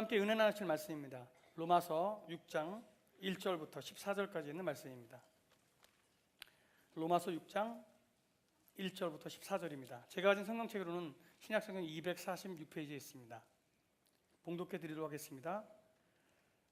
함께 은혜 나누실 말씀입니다. 로마서 6장 1절부터 14절까지 있는 말씀입니다. 로마서 6장 1절부터 14절입니다. 제가 가진 성경책으로는 신약성경 246페이지에 있습니다. 봉독해 드리도록 하겠습니다.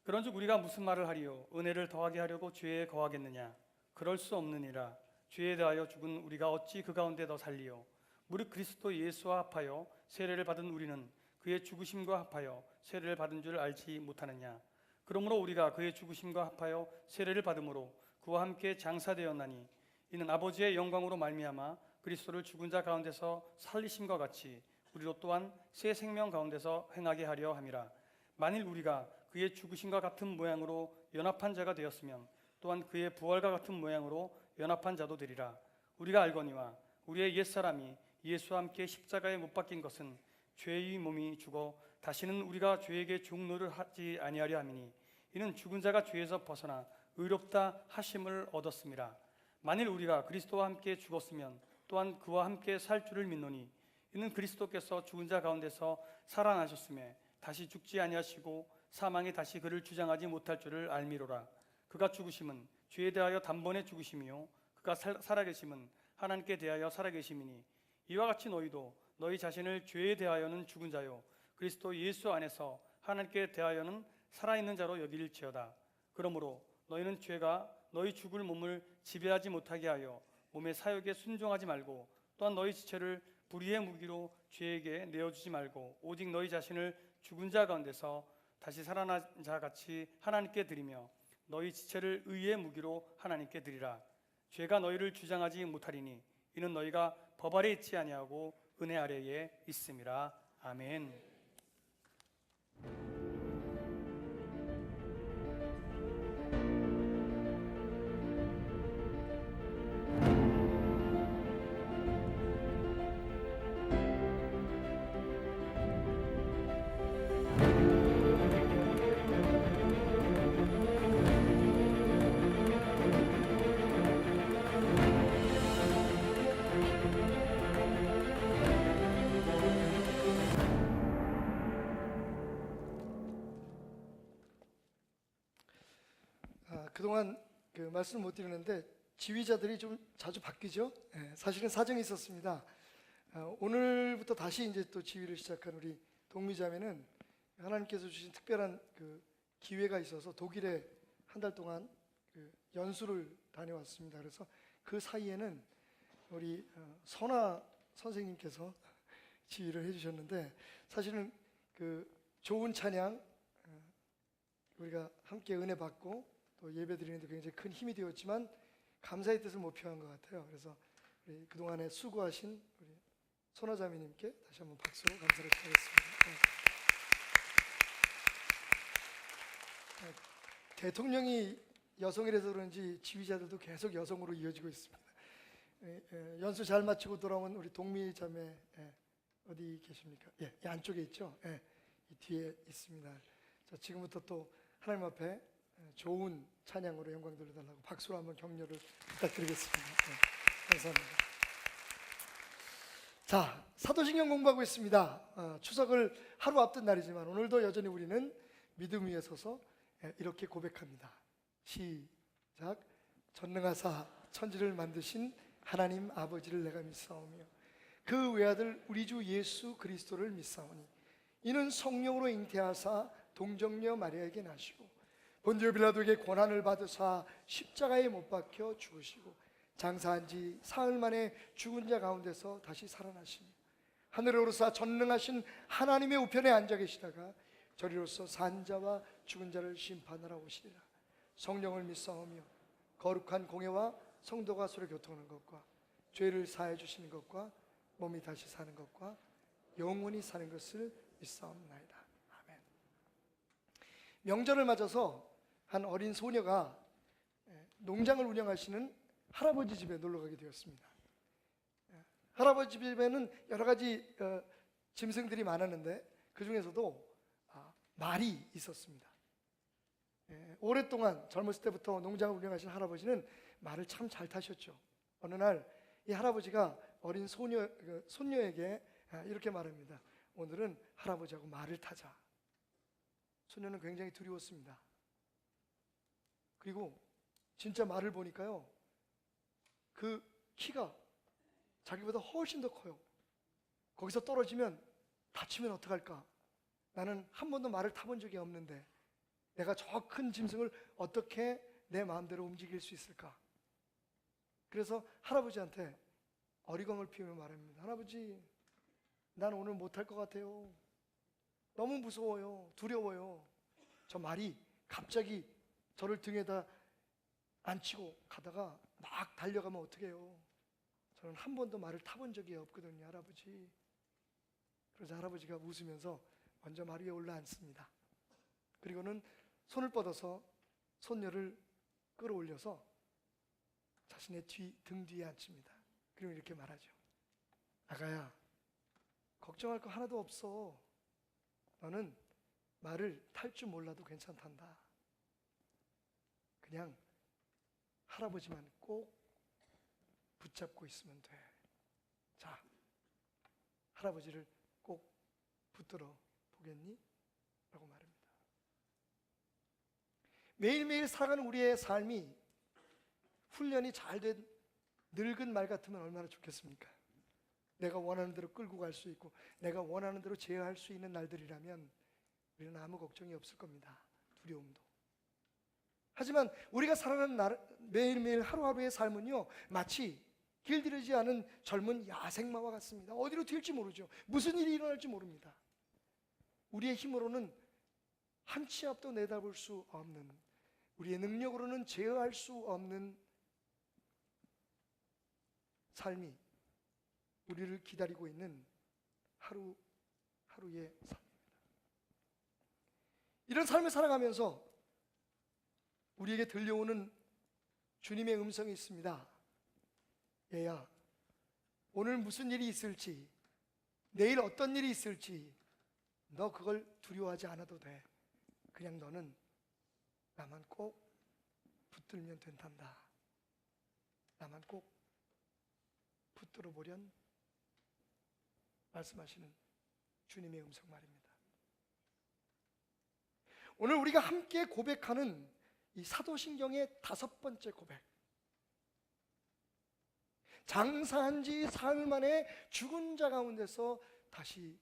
그런즉 우리가 무슨 말을 하리요? 은혜를 더하게 하려고 죄에 거하겠느냐? 그럴 수 없느니라. 죄에 대하여 죽은 우리가 어찌 그 가운데 더 살리요? 무릇 그리스도 예수와 합하여 세례를 받은 우리는 그의 죽으심과 합하여 세례를 받은 줄 알지 못하느냐? 그러므로 우리가 그의 죽으심과 합하여 세례를 받음으로 그와 함께 장사되었나니 이는 아버지의 영광으로 말미암아 그리스도를 죽은 자 가운데서 살리심과 같이 우리로 또한 새 생명 가운데서 행하게 하려 함이라. 만일 우리가 그의 죽으심과 같은 모양으로 연합한 자가 되었으면 또한 그의 부활과 같은 모양으로 연합한 자도 되리라. 우리가 알거니와 우리의 옛사람이 예수와 함께 십자가에 못 박힌 것은 죄의 몸이 죽어 다시는 우리가 죄에게 종노를 하지 아니하려 함이니 이는 죽은 자가 죄에서 벗어나 의롭다 하심을 얻었음이라. 만일 우리가 그리스도와 함께 죽었으면 또한 그와 함께 살 줄을 믿노니 이는 그리스도께서 죽은 자 가운데서 살아나셨음에 다시 죽지 아니하시고 사망이 다시 그를 주장하지 못할 줄을 알미로라. 그가 죽으심은 죄에 대하여 단번에 죽으심이요 그가 살아계심은 하나님께 대하여 살아계심이니 이와 같이 너희도 너희 자신을 죄에 대하여는 죽은 자요 그리스도 예수 안에서 하나님께 대하여는 살아있는 자로 여길지어다. 그러므로 너희는 죄가 너희 죽을 몸을 지배하지 못하게 하여 몸의 사욕에 순종하지 말고 또한 너희 지체를 불의의 무기로 죄에게 내어주지 말고 오직 너희 자신을 죽은 자 가운데서 다시 살아난 자 같이 하나님께 드리며 너희 지체를 의의 무기로 하나님께 드리라. 죄가 너희를 주장하지 못하리니 이는 너희가 법 아래 있지 아니하고 은혜 아래에 있음이라. 아멘. 그동안 말씀을 못 드리는데 지휘자들이 좀 자주 바뀌죠. 사실은 사정이 있었습니다. 오늘부터 다시 이제 또 지휘를 시작한 우리 동미자매는 하나님께서 주신 특별한 기회가 있어서 독일에 한 달 동안 연수를 다녀왔습니다. 그래서 그 사이에는 우리 선아 선생님께서 지휘를 해주셨는데 사실은 좋은 찬양 우리가 함께 은혜 받고 또 예배 드리는데 굉장히 큰 힘이 되었지만 감사의 뜻을 못 표한 것 같아요. 그래서 우리 그동안에 수고하신 우리 손아자매님께 다시 한번 박수로 감사를 드리겠습니다. 대통령이 여성이라서 그런지 지휘자들도 계속 여성으로 이어지고 있습니다. 연수 잘 마치고 돌아온 우리 동미 자매 어디 계십니까? 이 안쪽에 있죠? 이 뒤에 있습니다. 자, 지금부터 또 하나님 앞에 좋은 찬양으로 영광 돌려달라고 박수로 한번 격려를 부탁드리겠습니다. 감사합니다. 자, 사도신경 공부하고 있습니다. 추석을 하루 앞둔 날이지만 오늘도 여전히 우리는 믿음 위에 서서 이렇게 고백합니다. 시작. 전능하사 천지를 만드신 하나님 아버지를 내가 믿사오며 그 외아들 우리 주 예수 그리스도를 믿사오니 이는 성령으로 잉태하사 동정녀 마리아에게 나시고 본디오 빌라도에게 고난을 받으사 십자가에 못 박혀 죽으시고 장사한 지 사흘 만에 죽은 자 가운데서 다시 살아나시며 하늘에 오르사 전능하신 하나님의 우편에 앉아 계시다가 저리로서 산 자와 죽은 자를 심판하러 오시리라. 성령을 믿사오며 거룩한 공예와 성도가 서로 교통하는 것과 죄를 사해 주시는 것과 몸이 다시 사는 것과 영원히 사는 것을 믿사옵나이다. 아멘. 명절을 맞아서 한 어린 소녀가 농장을 운영하시는 할아버지 집에 놀러 가게 되었습니다. 할아버지 집에는 여러 가지 짐승들이 많았는데 그 중에서도 말이 있었습니다. 오랫동안 젊었을 때부터 농장을 운영하신 할아버지는 말을 참 잘 타셨죠. 어느 날 이 할아버지가 어린 손녀에게 이렇게 말합니다. 오늘은 할아버지하고 말을 타자. 소녀는 굉장히 두려웠습니다. 그리고 진짜 말을 보니까요, 그 키가 자기보다 훨씬 더 커요. 거기서 떨어지면 다치면 어떡할까? 나는 한 번도 말을 타본 적이 없는데 내가 저 큰 짐승을 어떻게 내 마음대로 움직일 수 있을까? 그래서 할아버지한테 어리광을 피우며 말합니다. 할아버지, 난 오늘 못할 것 같아요. 너무 무서워요. 두려워요. 저 말이 갑자기 저를 등에다 앉히고 가다가 막 달려가면 어떡해요? 저는 한 번도 말을 타본 적이 없거든요, 할아버지. 그래서 할아버지가 웃으면서 먼저 말 위에 올라앉습니다. 그리고는 손을 뻗어서 손녀를 끌어올려서 자신의 등 뒤에 앉힙니다. 그리고 이렇게 말하죠. 아가야, 걱정할 거 하나도 없어. 너는 말을 탈 줄 몰라도 괜찮단다. 그냥 할아버지만 꼭 붙잡고 있으면 돼. 자, 할아버지를 꼭 붙들어 보겠니? 라고 말합니다. 매일매일 살아가는 우리의 삶이 훈련이 잘 된 늙은 말 같으면 얼마나 좋겠습니까? 내가 원하는 대로 끌고 갈 수 있고 내가 원하는 대로 제어할 수 있는 날들이라면 우리는 아무 걱정이 없을 겁니다. 두려움도. 하지만 우리가 살아가는 매일매일 하루하루의 삶은요, 마치 길들이지 않은 젊은 야생마와 같습니다. 어디로 튈지 모르죠. 무슨 일이 일어날지 모릅니다. 우리의 힘으로는 한 치 앞도 내다볼 수 없는, 우리의 능력으로는 제어할 수 없는 삶이 우리를 기다리고 있는 하루하루의 삶입니다. 이런 삶을 살아가면서 우리에게 들려오는 주님의 음성이 있습니다. 얘야, 오늘 무슨 일이 있을지, 내일 어떤 일이 있을지 너 그걸 두려워하지 않아도 돼. 그냥 너는 나만 꼭 붙들면 된단다. 나만 꼭 붙들어 보련 말씀하시는 주님의 음성 말입니다. 오늘 우리가 함께 고백하는 이 사도신경의 5번째 고백, 장사한 지 사흘 만에 죽은 자 가운데서 다시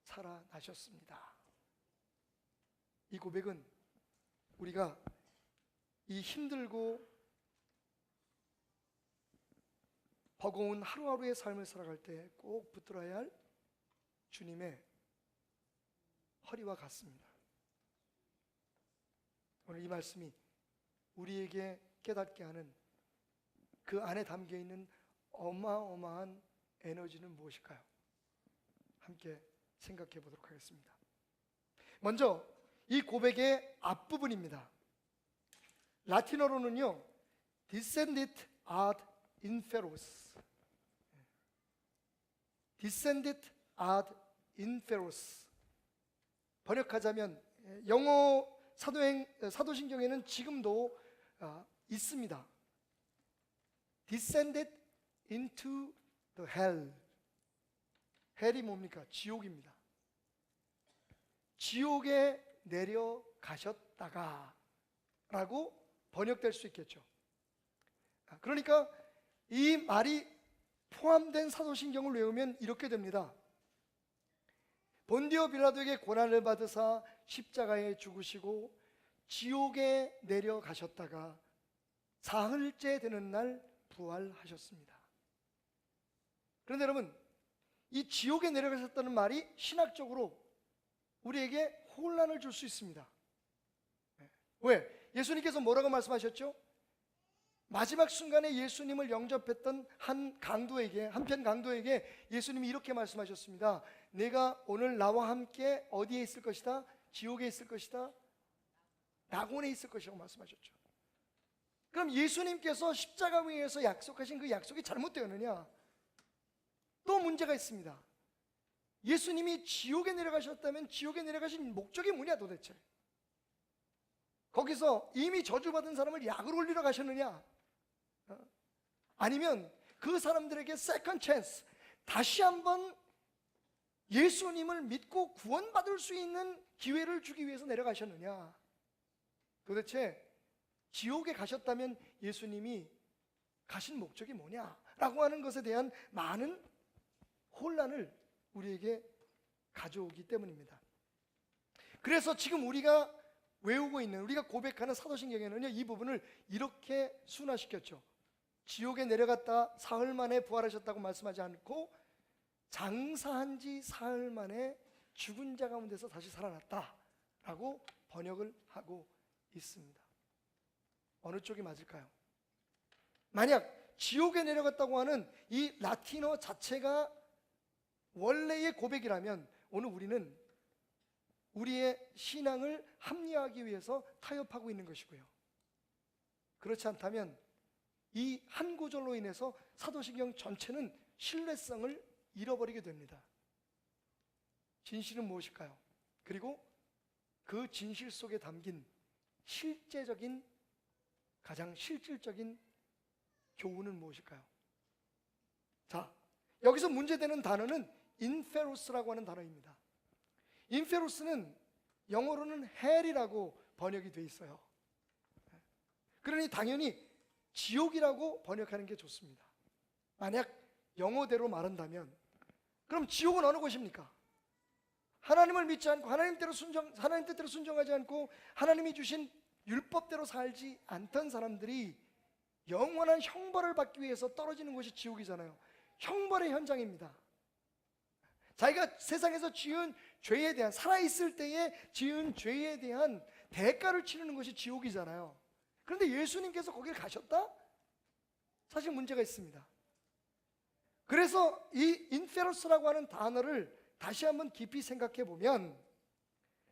살아나셨습니다. 이 고백은 우리가 이 힘들고 버거운 하루하루의 삶을 살아갈 때 꼭 붙들어야 할 주님의 허리와 같습니다. 오늘 이 말씀이 우리에게 깨닫게 하는 그 안에 담겨 있는 어마어마한 에너지는 무엇일까요? 함께 생각해 보도록 하겠습니다. 먼저 이 고백의 앞부분입니다. 라틴어로는요, Descendit ad inferos, Descendit ad inferos. 번역하자면 영어 사도신경에는 지금도 있습니다. Descended into the hell. 헬이 뭡니까? 지옥입니다. 지옥에 내려가셨다가 라고 번역될 수 있겠죠. 그러니까 이 말이 포함된 사도신경을 외우면 이렇게 됩니다. 본디오 빌라도에게 고난을 받으사 십자가에 죽으시고 지옥에 내려가셨다가 사흘째 되는 날 부활하셨습니다. 그런데 여러분, 이 지옥에 내려가셨다는 말이 신학적으로 우리에게 혼란을 줄 수 있습니다. 왜? 예수님께서 뭐라고 말씀하셨죠? 마지막 순간에 예수님을 영접했던 한 편 강도에게 예수님이 이렇게 말씀하셨습니다. 내가 오늘 나와 함께 어디에 있을 것이다? 지옥에 있을 것이다? 낙원에 있을 것이라고 말씀하셨죠. 그럼 예수님께서 십자가 위에서 약속하신 그 약속이 잘못되었느냐? 또 문제가 있습니다. 예수님이 지옥에 내려가셨다면 지옥에 내려가신 목적이 뭐냐 도대체? 거기서 이미 저주받은 사람을 약을 올리러 가셨느냐? 아니면 그 사람들에게 세컨 찬스, 다시 한번 예수님을 믿고 구원받을 수 있는 기회를 주기 위해서 내려가셨느냐? 도대체 지옥에 가셨다면 예수님이 가신 목적이 뭐냐라고 하는 것에 대한 많은 혼란을 우리에게 가져오기 때문입니다. 그래서 지금 우리가 외우고 있는, 우리가 고백하는 사도신경에는요, 이 부분을 이렇게 순화시켰죠. 지옥에 내려갔다 사흘 만에 부활하셨다고 말씀하지 않고 장사한 지 사흘 만에 죽은 자 가운데서 다시 살아났다라고 번역을 하고 있습니다. 어느 쪽이 맞을까요? 만약 지옥에 내려갔다고 하는 이 라틴어 자체가 원래의 고백이라면 오늘 우리는 우리의 신앙을 합리화하기 위해서 타협하고 있는 것이고요. 그렇지 않다면 이 한 구절로 인해서 사도신경 전체는 신뢰성을 잃어버리게 됩니다. 진실은 무엇일까요? 그리고 그 진실 속에 담긴 실제적인, 가장 실질적인 교훈은 무엇일까요? 자, 여기서 문제되는 단어는 인페로스라고 하는 단어입니다. 인페로스는 영어로는 헬이라고 번역이 돼 있어요. 그러니 당연히 지옥이라고 번역하는 게 좋습니다. 만약 영어대로 말한다면 그럼 지옥은 어느 곳입니까? 하나님을 믿지 않고 하나님 뜻대로 순종하지 않고 하나님이 주신 율법대로 살지 않던 사람들이 영원한 형벌을 받기 위해서 떨어지는 곳이 지옥이잖아요. 형벌의 현장입니다. 자기가 세상에서 지은 죄에 대한, 살아있을 때에 지은 죄에 대한 대가를 치르는 것이 지옥이잖아요. 그런데 예수님께서 거기를 가셨다? 사실 문제가 있습니다. 그래서 이 인페로스라고 하는 단어를 다시 한번 깊이 생각해 보면,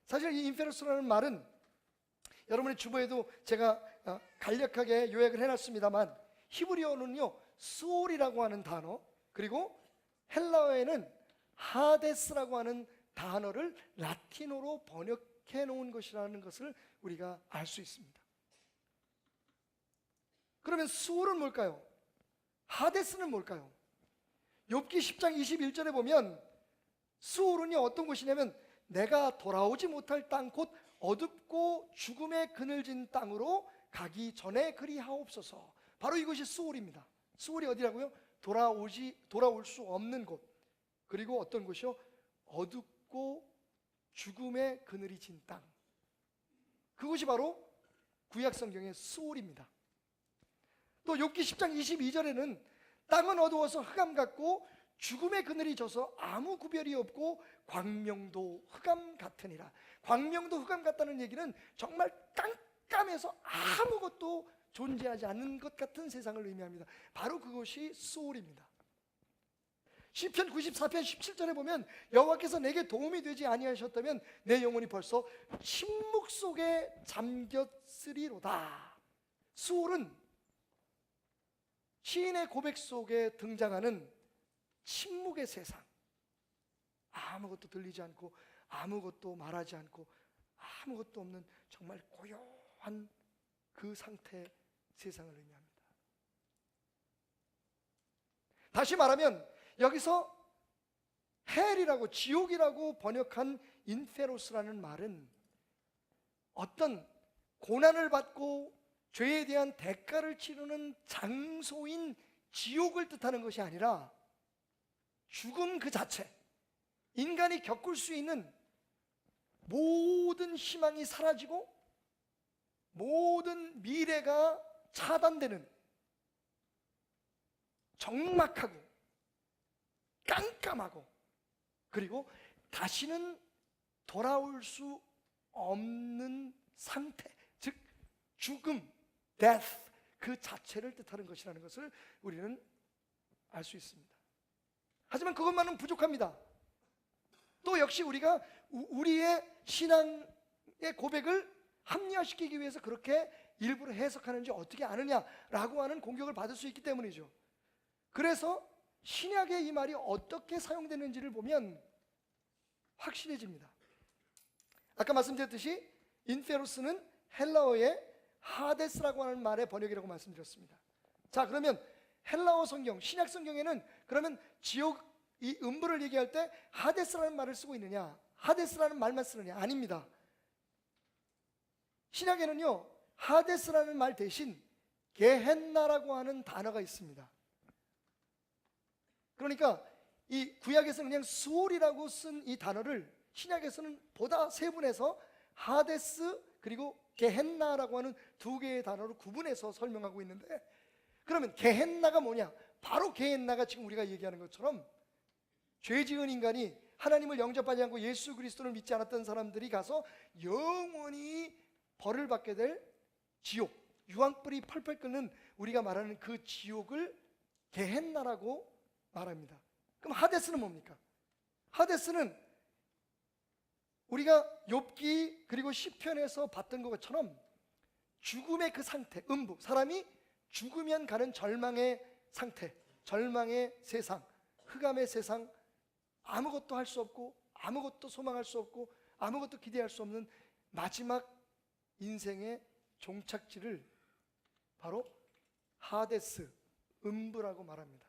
사실 이 인페로스라는 말은 여러분의 주보에도 제가 간략하게 요약을 해놨습니다만, 히브리어는요 수올이라고 하는 단어, 그리고 헬라어에는 하데스라고 하는 단어를 라틴어로 번역해 놓은 것이라는 것을 우리가 알 수 있습니다. 그러면 수올은 뭘까요? 하데스는 뭘까요? 욥기 10장 21절에 보면 수올은요 어떤 곳이냐면 내가 돌아오지 못할 땅 곧 어둡고 죽음의 그늘진 땅으로 가기 전에 그리하옵소서. 바로 이것이 수올입니다. 수올이 어디라고요? 돌아올 수 없는 곳. 그리고 어떤 곳이요? 어둡고 죽음의 그늘이 진 땅. 그것이 바로 구약 성경의 수올입니다. 또 욥기 10장 22절에는 땅은 어두워서 흑암 같고 죽음의 그늘이 져서 아무 구별이 없고 광명도 흑암 같으니라. 광명도 흑암 같다는 얘기는 정말 깜깜해서 아무것도 존재하지 않는 것 같은 세상을 의미합니다. 바로 그것이 수올입니다. 시편 94편 17절에 보면 여호와께서 내게 도움이 되지 아니하셨다면 내 영혼이 벌써 침묵 속에 잠겼으리로다. 수올은 시인의 고백 속에 등장하는 침묵의 세상, 아무것도 들리지 않고 아무것도 말하지 않고 아무것도 없는 정말 고요한 그 상태의 세상을 의미합니다. 다시 말하면 여기서 헬이라고, 지옥이라고 번역한 인페로스라는 말은 어떤 고난을 받고 죄에 대한 대가를 치르는 장소인 지옥을 뜻하는 것이 아니라 죽음 그 자체, 인간이 겪을 수 있는 모든 희망이 사라지고 모든 미래가 차단되는 적막하고 깜깜하고 그리고 다시는 돌아올 수 없는 상태, 즉 죽음, death 그 자체를 뜻하는 것이라는 것을 우리는 알 수 있습니다. 하지만 그것만은 부족합니다. 또 역시 우리가 우리의 신앙의 고백을 합리화시키기 위해서 그렇게 일부러 해석하는지 어떻게 아느냐라고 하는 공격을 받을 수 있기 때문이죠. 그래서 신약의 이 말이 어떻게 사용되는지를 보면 확실해집니다. 아까 말씀드렸듯이 인페로스는 헬라어의 하데스라고 하는 말의 번역이라고 말씀드렸습니다. 자, 그러면 헬라어 성경, 신약 성경에는 그러면 지옥, 이 음부를 얘기할 때 하데스라는 말을 쓰고 있느냐? 하데스라는 말만 쓰느냐? 아닙니다. 신약에는요, 하데스라는 말 대신 게헨나라고 하는 단어가 있습니다. 그러니까 이 구약에서는 그냥 수올이라고 쓴 이 단어를 신약에서는 보다 세분해서 하데스 그리고 게헨나라고 하는 두 개의 단어로 구분해서 설명하고 있는데, 그러면 게헨나가 뭐냐? 바로 게헨나가 지금 우리가 얘기하는 것처럼 죄 지은 인간이 하나님을 영접하지 않고 예수 그리스도를 믿지 않았던 사람들이 가서 영원히 벌을 받게 될 지옥, 유황불이 펄펄 끓는 우리가 말하는 그 지옥을 게헨나라고 말합니다. 그럼 하데스는 뭡니까? 하데스는 우리가 욥기 그리고 시편에서 봤던 것처럼 죽음의 그 상태, 음부, 사람이 죽으면 가는 절망의 상태, 절망의 세상, 흑암의 세상, 아무것도 할 수 없고 아무것도 소망할 수 없고 아무것도 기대할 수 없는 마지막 인생의 종착지를 바로 하데스, 음부라고 말합니다.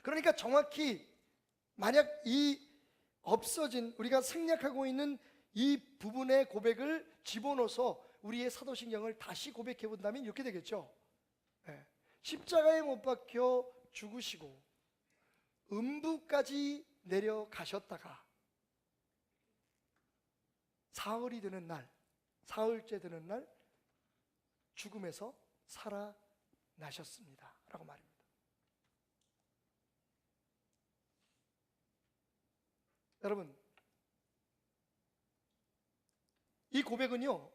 그러니까 정확히 만약 이 없어진, 우리가 생략하고 있는 이 부분의 고백을 집어넣어서 우리의 사도신경을 다시 고백해 본다면 이렇게 되겠죠. 십자가에 못 박혀 죽으시고 음부까지 내려가셨다가 사흘이 되는 날, 사흘째 되는 날 죽음에서 살아나셨습니다 라고 말입니다. 여러분, 이 고백은요,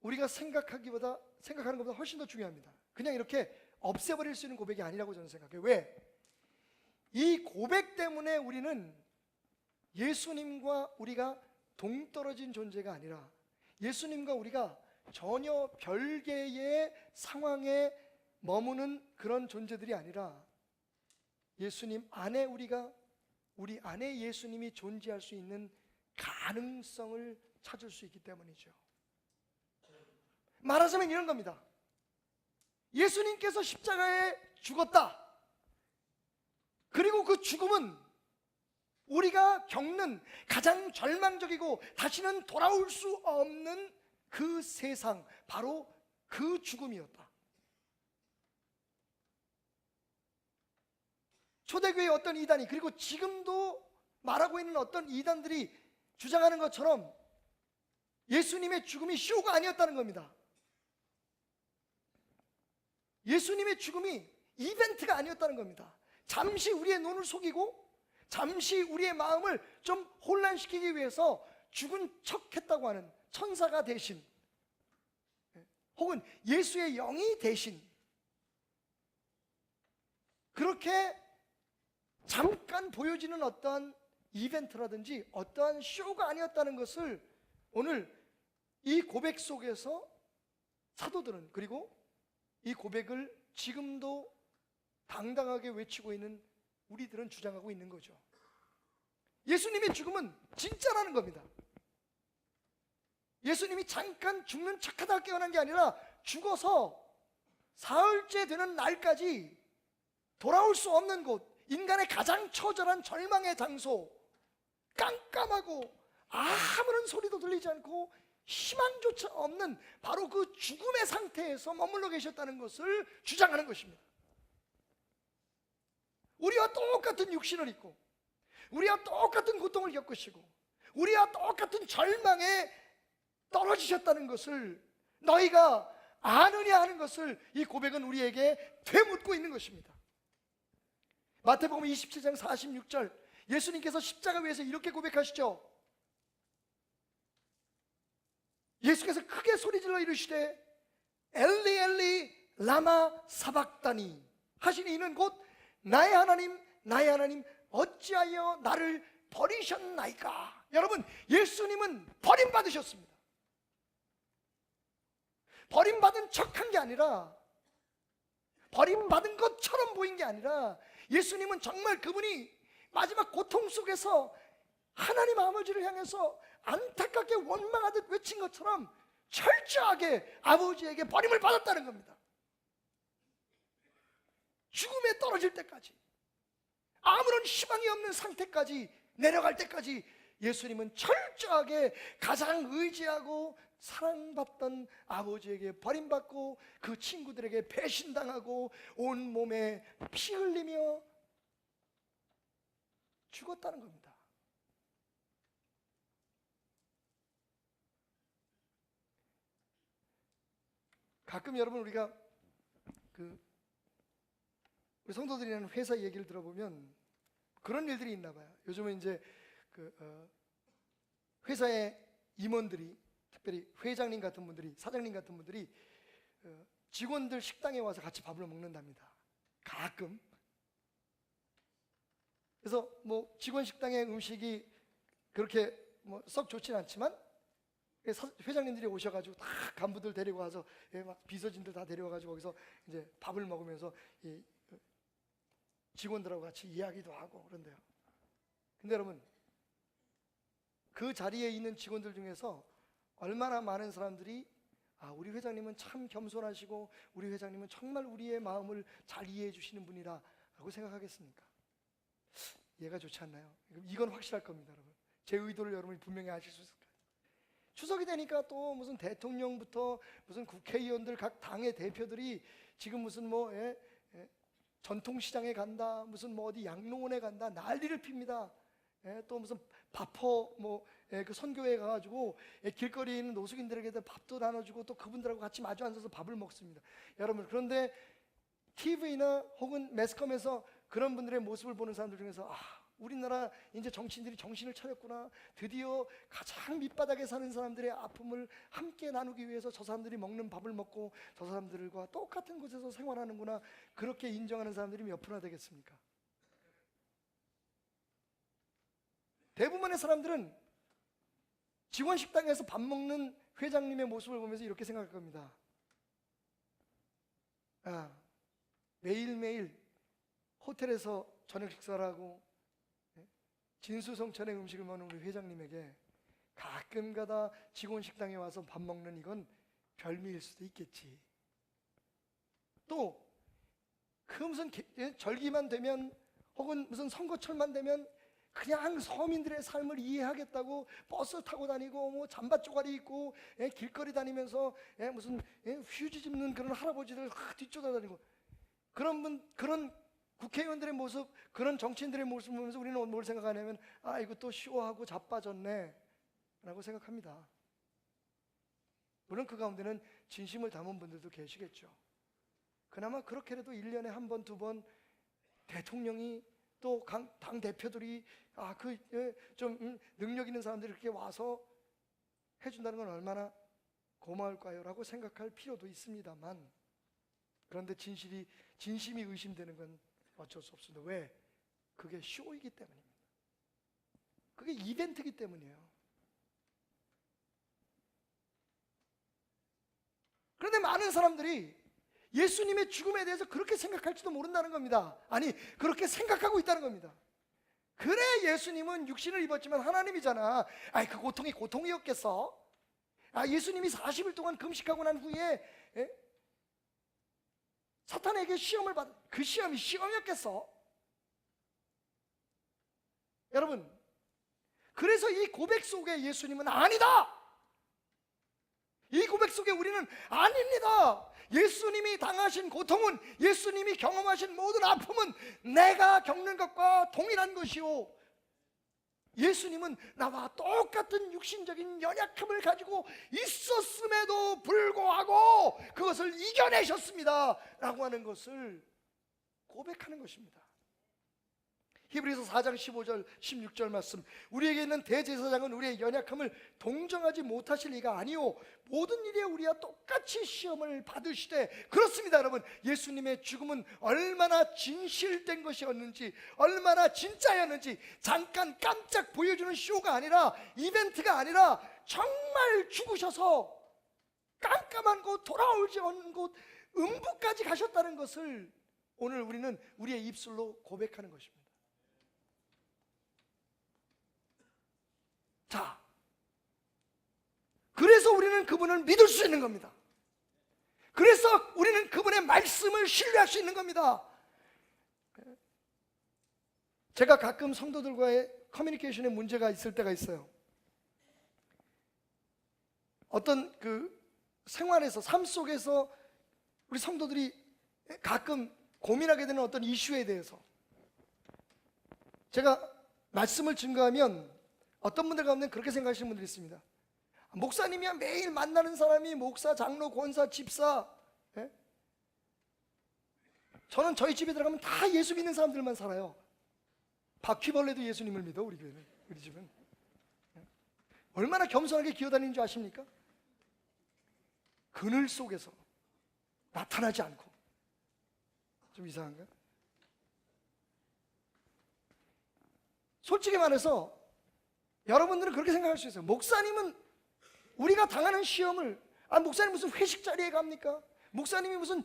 우리가 생각하는 것보다 훨씬 더 중요합니다. 그냥 이렇게 없애버릴 수 있는 고백이 아니라고 저는 생각해요. 왜? 이 고백 때문에 우리는 예수님과 우리가 동떨어진 존재가 아니라 예수님과 우리가 전혀 별개의 상황에 머무는 그런 존재들이 아니라 예수님 안에 우리 안에 예수님이 존재할 수 있는 가능성을 찾을 수 있기 때문이죠. 말하자면 이런 겁니다. 예수님께서 십자가에 죽었다. 그리고 그 죽음은 우리가 겪는 가장 절망적이고 다시는 돌아올 수 없는 그 세상, 바로 그 죽음이었다. 초대교회의 어떤 이단이, 그리고 지금도 말하고 있는 어떤 이단들이 주장하는 것처럼 예수님의 죽음이 쇼가 아니었다는 겁니다. 예수님의 죽음이 이벤트가 아니었다는 겁니다. 잠시 우리의 눈을 속이고 잠시 우리의 마음을 좀 혼란시키기 위해서 죽은 척했다고 하는 천사가 대신, 혹은 예수의 영이 대신 그렇게 잠깐 보여지는 어떠한 이벤트라든지 어떠한 쇼가 아니었다는 것을 오늘 이 고백 속에서 사도들은, 그리고 이 고백을 지금도 당당하게 외치고 있는 우리들은 주장하고 있는 거죠. 예수님의 죽음은 진짜라는 겁니다. 예수님이 잠깐 죽는 척하다가 깨어난 게 아니라 죽어서 사흘째 되는 날까지 돌아올 수 없는 곳, 인간의 가장 처절한 절망의 장소, 깜깜하고 아무런 소리도 들리지 않고 희망조차 없는 바로 그 죽음의 상태에서 머물러 계셨다는 것을 주장하는 것입니다. 우리와 똑같은 육신을 입고 우리와 똑같은 고통을 겪으시고 우리와 똑같은 절망에 떨어지셨다는 것을 너희가 아느냐 하는 것을 이 고백은 우리에게 되묻고 있는 것입니다. 마태복음 27장 46절, 예수님께서 십자가 위에서 이렇게 고백하시죠. 예수께서 크게 소리질러 이르시되 엘리 엘리 라마 사박다니 하시니 이는 곧 나의 하나님 나의 하나님 어찌하여 나를 버리셨나이까. 여러분, 예수님은 버림받으셨습니다. 버림받은 척한 게 아니라, 버림받은 것처럼 보인 게 아니라, 예수님은 정말 그분이 마지막 고통 속에서 하나님 아버지를 향해서 안타깝게 원망하듯 외친 것처럼 철저하게 아버지에게 버림을 받았다는 겁니다. 죽음에 떨어질 때까지, 아무런 희망이 없는 상태까지 내려갈 때까지 예수님은 철저하게 가장 의지하고 사랑받던 아버지에게 버림받고 그 친구들에게 배신당하고 온몸에 피 흘리며 죽었다는 겁니다. 가끔 여러분 우리가 우리 성도들이라는 회사 얘기를 들어보면 그런 일들이 있나 봐요. 요즘은 이제 회사의 임원들이, 특별히 회장님 같은 분들이, 사장님 같은 분들이 직원들 식당에 와서 같이 밥을 먹는답니다. 가끔. 그래서 뭐 직원 식당의 음식이 그렇게 뭐 썩 좋진 않지만 회장님들이 오셔가지고 다 간부들 데리고 와서 막 비서진들 다 데려와가지고 거기서 이제 밥을 먹으면서 이 직원들하고 같이 이야기도 하고 그런데요. 근데 여러분, 그 자리에 있는 직원들 중에서 얼마나 많은 사람들이 우리 회장님은 참 겸손하시고 우리 회장님은 정말 우리의 마음을 잘 이해해 주시는 분이라 라고 생각하겠습니까? 이해가 좋지 않나요? 이건 확실할 겁니다, 여러분. 제 의도를 여러분이 분명히 아실 수 있을 거예요. 추석이 되니까 또 무슨 대통령부터 무슨 국회의원들, 각 당의 대표들이 지금 무슨 전통시장에 간다, 무슨 뭐 어디 양로원에 간다, 난리를 핍니다. 또 무슨 바퍼 그 선교회 가가지고 길거리에 있는 노숙인들에게 밥도 나눠주고 또 그분들하고 같이 마주 앉아서 밥을 먹습니다. 여러분, 그런데 TV나 혹은 매스컴에서 그런 분들의 모습을 보는 사람들 중에서 우리나라 이제 정치인들이 정신을 차렸구나, 드디어 가장 밑바닥에 사는 사람들의 아픔을 함께 나누기 위해서 저 사람들이 먹는 밥을 먹고 저 사람들과 똑같은 곳에서 생활하는구나, 그렇게 인정하는 사람들이 몇 프로나 되겠습니까? 대부분의 사람들은 직원 식당에서 밥 먹는 회장님의 모습을 보면서 이렇게 생각할 겁니다. 매일매일 호텔에서 저녁 식사를 하고 진수성찬의 음식을 먹는 우리 회장님에게 가끔가다 직원 식당에 와서 밥 먹는 이건 별미일 수도 있겠지. 또 그 무슨 절기만 되면 혹은 무슨 선거철만 되면 그냥 서민들의 삶을 이해하겠다고 버스 타고 다니고 뭐 잠바 쪼가리 입고 길거리 다니면서 무슨 휴지 짚는 그런 할아버지들 뒤쫓아다니고 그런 국회의원들의 모습, 그런 정치인들의 모습을 보면서 우리는 뭘 생각하냐면 이거 또 쇼하고 자빠졌네 라고 생각합니다. 물론 그 가운데는 진심을 담은 분들도 계시겠죠. 그나마 그렇게라도 1년에 한 번, 두 번 대통령이 또 당 대표들이 좀 능력 있는 사람들이 이렇게 와서 해준다는 건 얼마나 고마울까요? 라고 생각할 필요도 있습니다만, 그런데 진심이 의심되는 건 어쩔 수 없습니다. 왜? 그게 쇼이기 때문입니다. 그게 이벤트이기 때문이에요. 그런데 많은 사람들이 예수님의 죽음에 대해서 그렇게 생각할지도 모른다는 겁니다. 아니, 그렇게 생각하고 있다는 겁니다. 그래, 예수님은 육신을 입었지만 하나님이잖아. 그 고통이 고통이었겠어? 예수님이 40일 동안 금식하고 난 후에 사탄에게 시험을 받은 그 시험이 시험이었겠어? 여러분, 그래서 이 고백 속에 예수님은 아니다! 이 고백 속에 우리는 아닙니다! 예수님이 당하신 고통은, 예수님이 경험하신 모든 아픔은 내가 겪는 것과 동일한 것이요, 예수님은 나와 똑같은 육신적인 연약함을 가지고 있었음에도 불구하고 그것을 이겨내셨습니다 라고 하는 것을 고백하는 것입니다. 히브리서 4장 15절 16절 말씀, 우리에게 있는 대제사장은 우리의 연약함을 동정하지 못하실 리가 아니요 모든 일에 우리와 똑같이 시험을 받으시되. 그렇습니다, 여러분. 예수님의 죽음은 얼마나 진실된 것이었는지, 얼마나 진짜였는지 잠깐 깜짝 보여주는 쇼가 아니라, 이벤트가 아니라 정말 죽으셔서 깜깜한 곳, 돌아오지 않은 곳, 음부까지 가셨다는 것을 오늘 우리는 우리의 입술로 고백하는 것입니다. 자, 그래서 우리는 그분을 믿을 수 있는 겁니다. 그래서 우리는 그분의 말씀을 신뢰할 수 있는 겁니다. 제가 가끔 성도들과의 커뮤니케이션에 문제가 있을 때가 있어요. 어떤 그 생활에서, 삶 속에서 우리 성도들이 가끔 고민하게 되는 어떤 이슈에 대해서 제가 말씀을 증거하면 어떤 분들 가운데 그렇게 생각하시는 분들이 있습니다. 목사님이야 매일 만나는 사람이 목사, 장로, 권사, 집사. 예? 저는 저희 집에 들어가면 다 예수 믿는 사람들만 살아요. 바퀴벌레도 예수님을 믿어, 우리 교회는, 우리 집은. 예? 얼마나 겸손하게 기어다니는 줄 아십니까? 그늘 속에서 나타나지 않고. 좀 이상한가? 솔직히 말해서 여러분들은 그렇게 생각할 수 있어요. 목사님은 우리가 당하는 시험을, 목사님 무슨 회식 자리에 갑니까? 목사님이 무슨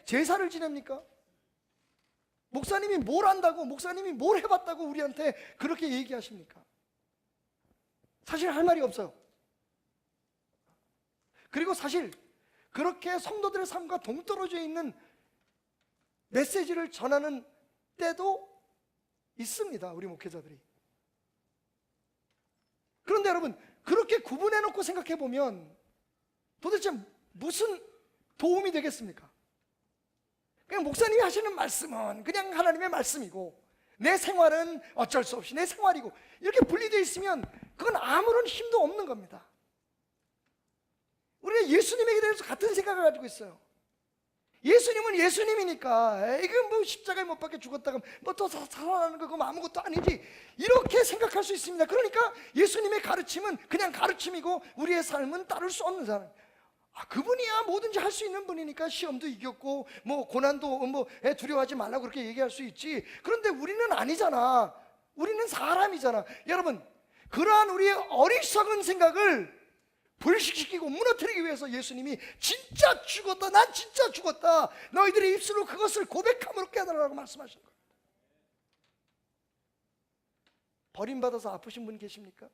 제사를 지냅니까? 목사님이 뭘 안다고, 목사님이 뭘 해봤다고 우리한테 그렇게 얘기하십니까? 사실 할 말이 없어요. 그리고 사실 그렇게 성도들의 삶과 동떨어져 있는 메시지를 전하는 때도 있습니다, 우리 목회자들이. 그런데 여러분, 그렇게 구분해놓고 생각해보면 도대체 무슨 도움이 되겠습니까? 그냥 목사님이 하시는 말씀은 그냥 하나님의 말씀이고 내 생활은 어쩔 수 없이 내 생활이고, 이렇게 분리되어 있으면 그건 아무런 힘도 없는 겁니다. 우리가 예수님에게 대해서 같은 생각을 가지고 있어요. 예수님은 예수님이니까 이거 뭐 십자가에 못 박혀 죽었다가 뭐 또 살아나는 거 그거 아무것도 아니지, 이렇게 생각할 수 있습니다. 그러니까 예수님의 가르침은 그냥 가르침이고 우리의 삶은 따를 수 없는 사람. 그분이야 뭐든지 할 수 있는 분이니까 시험도 이겼고 뭐 고난도 뭐 두려워하지 말라고 그렇게 얘기할 수 있지. 그런데 우리는 아니잖아. 우리는 사람이잖아. 여러분, 그러한 우리의 어리석은 생각을 불식시키고 무너뜨리기 위해서 예수님이 진짜 죽었다, 난 진짜 죽었다, 너희들의 입술로 그것을 고백함으로 깨달으라고 말씀하신 거예요. 버림받아서 아프신 분 계십니까?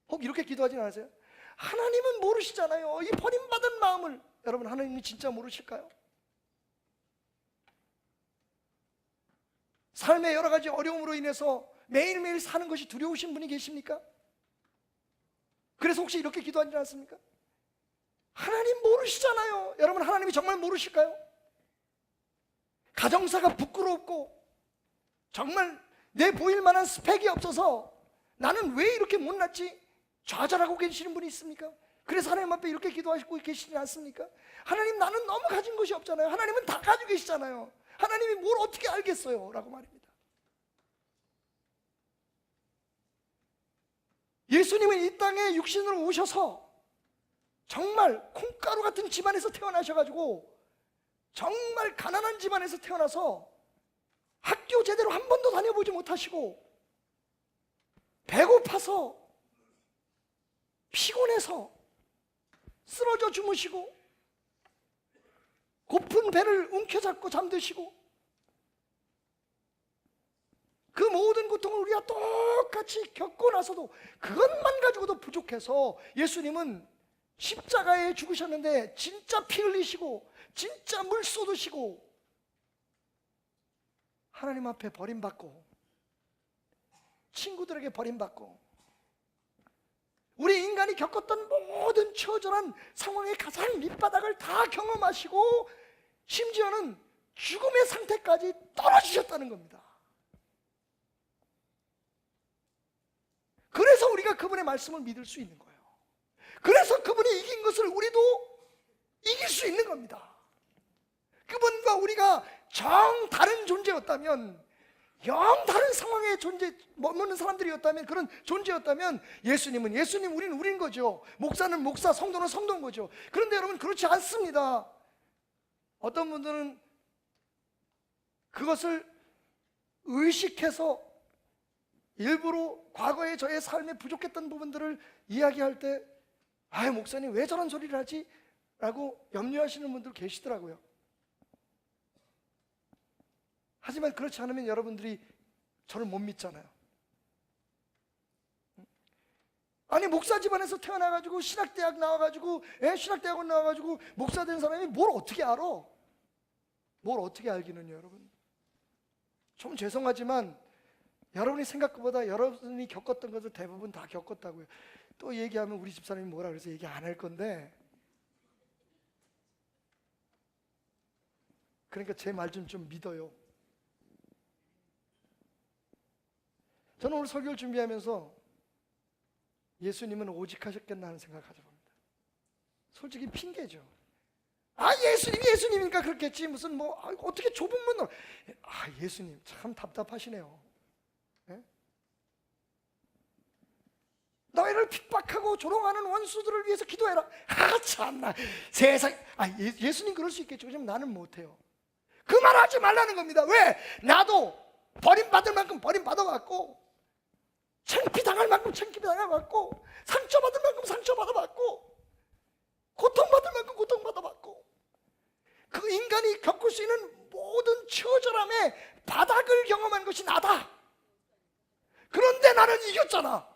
혹 이렇게 기도하진 않으세요? 하나님은 모르시잖아요. 이 버림받은 마음을. 여러분, 하나님이 진짜 모르실까요? 삶의 여러 가지 어려움으로 인해서 매일매일 사는 것이 두려우신 분이 계십니까? 그래서 혹시 이렇게 기도하지 않습니까? 하나님 모르시잖아요. 여러분, 하나님이 정말 모르실까요? 가정사가 부끄럽고 정말 내 보일 만한 스펙이 없어서 나는 왜 이렇게 못났지? 좌절하고 계시는 분이 있습니까? 그래서 하나님 앞에 이렇게 기도하시고 계시지 않습니까? 하나님, 나는 너무 가진 것이 없잖아요. 하나님은 다 가지고 계시잖아요. 하나님이 뭘 어떻게 알겠어요? 라고 말입니다. 예수님은 이 땅에 육신으로 오셔서 정말 콩가루 같은 집안에서 태어나셔가지고 정말 가난한 집안에서 태어나서 학교 제대로 한 번도 다녀보지 못하시고 배고파서 피곤해서 쓰러져 주무시고 고픈 배를 움켜잡고 잠드시고 그 모든 고통을 우리가 똑같이 겪고 나서도 그것만 가지고도 부족해서 예수님은 십자가에 죽으셨는데 진짜 피 흘리시고 진짜 물 쏟으시고 하나님 앞에 버림받고 친구들에게 버림받고 우리 인간이 겪었던 모든 처절한 상황의 가장 밑바닥을 다 경험하시고 심지어는 죽음의 상태까지 떨어지셨다는 겁니다. 그래서 우리가 그분의 말씀을 믿을 수 있는 거예요. 그래서 그분이 이긴 것을 우리도 이길 수 있는 겁니다. 그분과 우리가 정 다른 존재였다면, 영 다른 상황에 머무는 사람들이었다면, 그런 존재였다면 예수님은 예수님, 우린 거죠. 목사는 목사, 성도는 성도인 거죠. 그런데 여러분, 그렇지 않습니다. 어떤 분들은 그것을 의식해서 일부러 과거에 저의 삶에 부족했던 부분들을 이야기할 때 목사님 왜 저런 소리를 하지? 라고 염려하시는 분들 계시더라고요. 하지만 그렇지 않으면 여러분들이 저를 못 믿잖아요. 아니, 목사 집안에서 태어나가지고 신학대학 나와가지고 신학대학원 나와가지고 목사 된 사람이 뭘 어떻게 알아? 뭘 어떻게 알기는요, 여러분? 좀 죄송하지만 여러분이 생각보다 여러분이 겪었던 것을 대부분 다 겪었다고요. 또 얘기하면 우리 집사람이 뭐라 그래서 얘기 안 할 건데, 그러니까 제 말 좀 믿어요. 저는 오늘 설교를 준비하면서 예수님은 오직 하셨겠나 하는 생각을 가져봅니다. 솔직히 핑계죠. 예수님이니까 그렇겠지. 무슨 어떻게 좁은 문으로. 예수님 참 답답하시네요. 예? 너희를 핍박하고 조롱하는 원수들을 위해서 기도해라. 참나 세상. 예수님 그럴 수 있겠죠. 그럼 나는 못해요. 그 말 하지 말라는 겁니다. 왜? 나도 버림받을 만큼 버림받아왔고, 창피당할 만큼 창피당해왔고, 상처받을 만큼 상처받아봤고, 고통받을 만큼 고통받아봤고, 그 인간이 겪을 수 있는 모든 처절함의 바닥을 경험한 것이 나다. 그런데 나는 이겼잖아.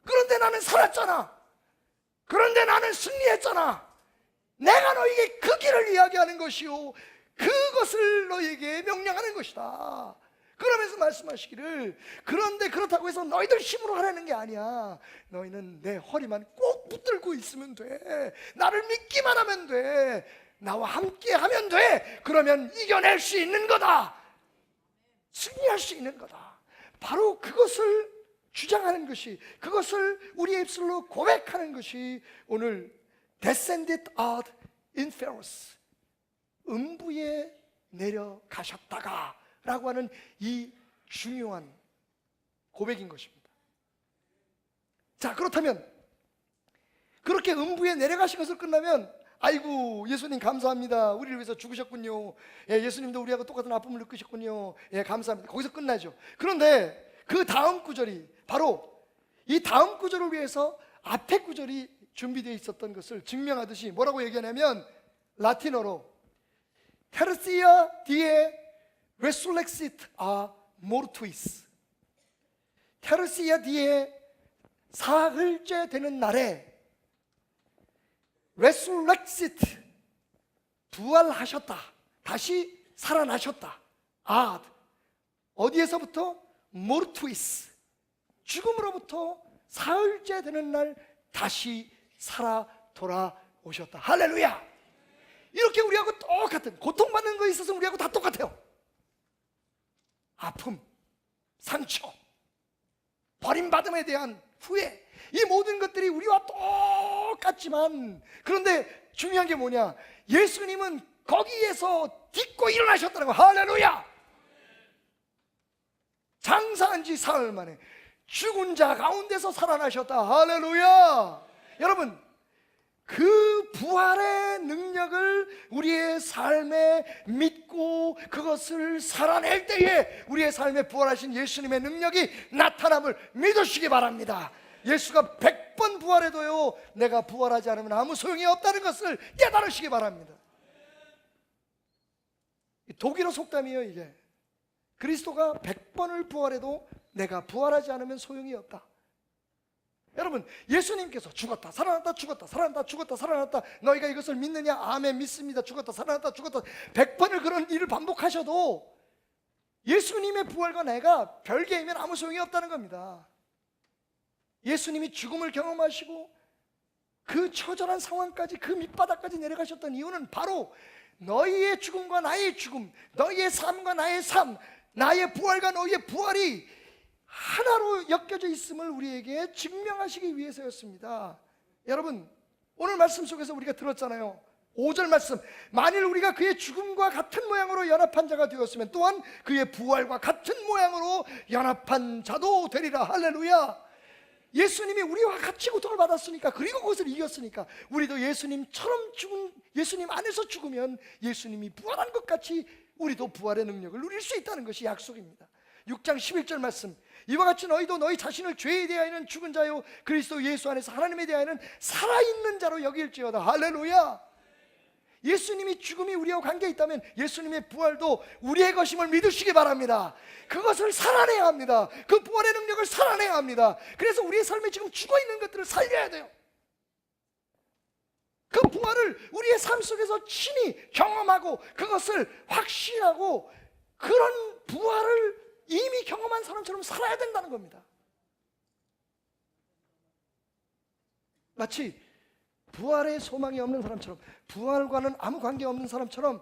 그런데 나는 살았잖아. 그런데 나는 승리했잖아. 내가 너에게 그 길을 이야기하는 것이요, 그것을 너에게 명령하는 것이다. 그러면서 말씀하시기를, 그런데 그렇다고 해서 너희들 힘으로 하라는 게 아니야. 너희는 내 허리만 꼭 붙들고 있으면 돼. 나를 믿기만 하면 돼. 나와 함께 하면 돼. 그러면 이겨낼 수 있는 거다. 승리할 수 있는 거다. 바로 그것을 주장하는 것이, 그것을 우리의 입술로 고백하는 것이 오늘 Descended ad inferos, 음부에 내려가셨다가 라고 하는 이 중요한 고백인 것입니다. 자, 그렇다면 그렇게 음부에 내려가신 것을 끝나면, 아이고 예수님 감사합니다, 우리를 위해서 죽으셨군요. 예수님도 우리하고 똑같은 아픔을 느끼셨군요. 감사합니다. 거기서 끝나죠. 그런데 그 다음 구절이, 바로 이 다음 구절을 위해서 앞에 구절이 준비되어 있었던 것을 증명하듯이 뭐라고 얘기하냐면, 라틴어로 Tertia die resurrexit a mortuis, Tertia die 사흘째 되는 날에 resurrexit 부활하셨다, 다시 살아나셨다. 어디에서부터? mortuis, 죽음으로부터 사흘째 되는 날 다시 살아 돌아오셨다. 할렐루야. 이렇게 우리하고 똑같은, 고통받는 거에 있어서 우리하고 다 똑같아요. 아픔, 상처, 버림받음에 대한 후회, 이 모든 것들이 우리와 똑같지만, 그런데 중요한 게 뭐냐? 예수님은 거기에서 딛고 일어나셨다는 거. 할렐루야. 장사한 지 사흘 만에 죽은 자 가운데서 살아나셨다. 할렐루야. 여러분, 그 부활의 능력을 우리의 삶에 믿고 그것을 살아낼 때에 우리의 삶에 부활하신 예수님의 능력이 나타남을 믿으시기 바랍니다. 예수가 100번 부활해도요, 내가 부활하지 않으면 아무 소용이 없다는 것을 깨달으시기 바랍니다. 독일어 속담이에요. 이게 그리스도가 100번을 부활해도 내가 부활하지 않으면 소용이 없다. 여러분, 예수님께서 죽었다 살아났다 죽었다 살아났다 죽었다 살아났다, 너희가 이것을 믿느냐? 아멘, 믿습니다. 죽었다 살아났다 죽었다 100번을 그런 일을 반복하셔도 예수님의 부활과 내가 별개이면 아무 소용이 없다는 겁니다. 예수님이 죽음을 경험하시고 그 처절한 상황까지, 그 밑바닥까지 내려가셨던 이유는 바로 너희의 죽음과 나의 죽음, 너희의 삶과 나의 삶, 나의 부활과 너희의 부활이 하나로 엮여져 있음을 우리에게 증명하시기 위해서였습니다. 여러분, 오늘 말씀 속에서 우리가 들었잖아요. 5절 말씀, 만일 우리가 그의 죽음과 같은 모양으로 연합한 자가 되었으면 또한 그의 부활과 같은 모양으로 연합한 자도 되리라. 할렐루야. 예수님이 우리와 같이 고통을 받았으니까, 그리고 그것을 이겼으니까 우리도 예수님처럼 예수님 안에서 죽으면 예수님이 부활한 것 같이 우리도 부활의 능력을 누릴 수 있다는 것이 약속입니다. 6장 11절 말씀, 이와 같이 너희도 너희 자신을 죄에 대하여는 죽은 자요 그리스도 예수 안에서 하나님에 대하여는 살아있는 자로 여길지어다. 할렐루야. 예수님이 죽음이 우리와 관계 있다면 예수님의 부활도 우리의 것임을 믿으시기 바랍니다. 그것을 살아내야 합니다. 그 부활의 능력을 살아내야 합니다. 그래서 우리의 삶에 지금 죽어있는 것들을 살려야 돼요. 그 부활을 우리의 삶 속에서 친히 경험하고 그것을 확신하고, 그런 부활을 이미 경험한 사람처럼 살아야 된다는 겁니다. 마치 부활의 소망이 없는 사람처럼, 부활과는 아무 관계없는 사람처럼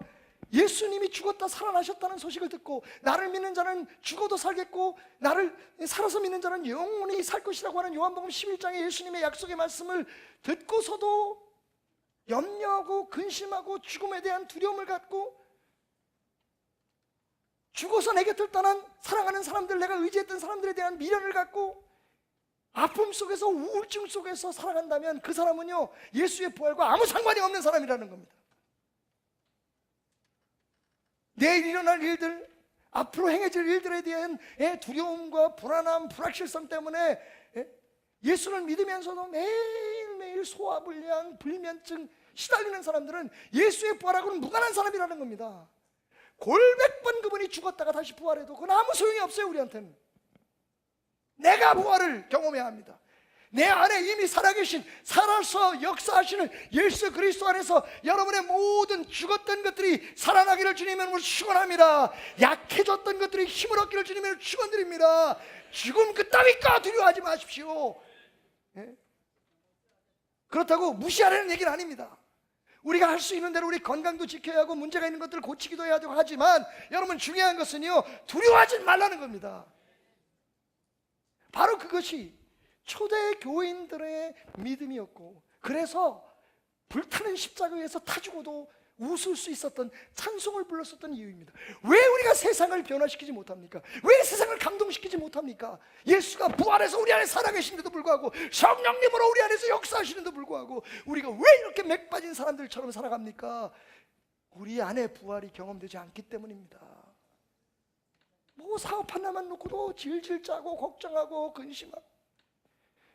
예수님이 죽었다 살아나셨다는 소식을 듣고 나를 믿는 자는 죽어도 살겠고 나를 살아서 믿는 자는 영원히 살 것이라고 하는 요한복음 11장의 예수님의 약속의 말씀을 듣고서도 염려하고 근심하고 죽음에 대한 두려움을 갖고 죽어서 내 곁을 떠난 사랑하는 사람들, 내가 의지했던 사람들에 대한 미련을 갖고 아픔 속에서, 우울증 속에서 살아간다면 그 사람은요, 예수의 부활과 아무 상관이 없는 사람이라는 겁니다. 내일 일어날 일들, 앞으로 행해질 일들에 대한 두려움과 불안함, 불확실성 때문에 예수를 믿으면서도 매일매일 소화불량, 불면증 시달리는 사람들은 예수의 부활하고는 무관한 사람이라는 겁니다. 골백번 그분이 죽었다가 다시 부활해도 그건 아무 소용이 없어요. 우리한테는 내가 부활을 경험해야 합니다. 내 안에 이미 살아계신, 살아서 역사하시는 예수 그리스도 안에서 여러분의 모든 죽었던 것들이 살아나기를 주님으로 축원합니다. 약해졌던 것들이 힘을 얻기를 주님으로 축원드립니다. 죽음 그따위까 두려워하지 마십시오. 그렇다고 무시하라는 얘기는 아닙니다. 우리가 할 수 있는 대로 우리 건강도 지켜야 하고 문제가 있는 것들을 고치기도 해야 되고 하지만 여러분, 중요한 것은요, 두려워하지 말라는 겁니다. 바로 그것이 초대 교인들의 믿음이었고, 그래서 불타는 십자가 위에서 타 죽어도 웃을 수 있었던, 찬송을 불렀었던 이유입니다. 왜 우리가 세상을 변화시키지 못합니까? 왜 세상을 감동시키지 못합니까? 예수가 부활해서 우리 안에 살아계신데도 불구하고, 성령님으로 우리 안에서 역사하시는데도 불구하고 우리가 왜 이렇게 맥 빠진 사람들처럼 살아갑니까? 우리 안에 부활이 경험되지 않기 때문입니다. 뭐 사업 하나만 놓고도 질질 짜고 걱정하고 근심하고,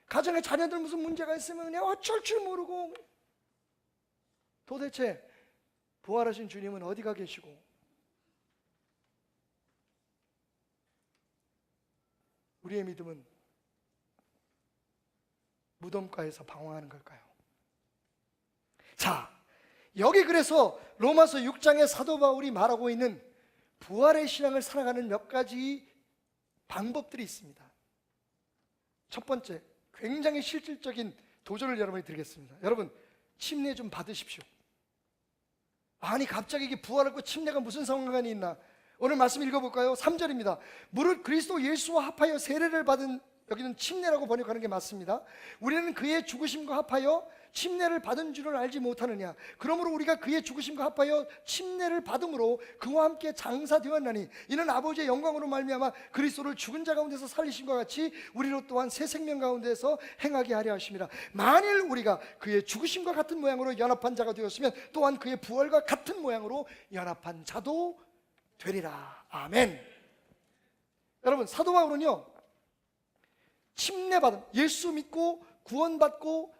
가정에 자녀들 무슨 문제가 있으면 그냥 어쩔 줄 모르고, 도대체 부활하신 주님은 어디가 계시고 우리의 믿음은 무덤가에서 방황하는 걸까요? 자, 여기 그래서 로마서 6장의 사도 바울이 말하고 있는 부활의 신앙을 살아가는 몇 가지 방법들이 있습니다. 첫 번째, 굉장히 실질적인 도전을 여러분이 드리겠습니다. 여러분, 침례 좀 받으십시오. 아니, 갑자기 이게 부활하고 침례가 무슨 상관이 있나? 오늘 말씀 읽어볼까요? 3절입니다. 무릇 그리스도 예수와 합하여 세례를 받은, 여기는 침례라고 번역하는 게 맞습니다. 우리는 그의 죽으심과 합하여 침례를 받은 줄을 알지 못하느냐? 그러므로 우리가 그의 죽으심과 합하여 침례를 받음으로 그와 함께 장사되었나니 이는 아버지의 영광으로 말미암아 그리스도를 죽은 자 가운데서 살리심과 같이 우리로 또한 새 생명 가운데서 행하게 하려 하심이라. 만일 우리가 그의 죽으심과 같은 모양으로 연합한 자가 되었으면 또한 그의 부활과 같은 모양으로 연합한 자도 되리라. 아멘. 여러분, 사도 바울은요, 침례받은, 예수 믿고 구원받고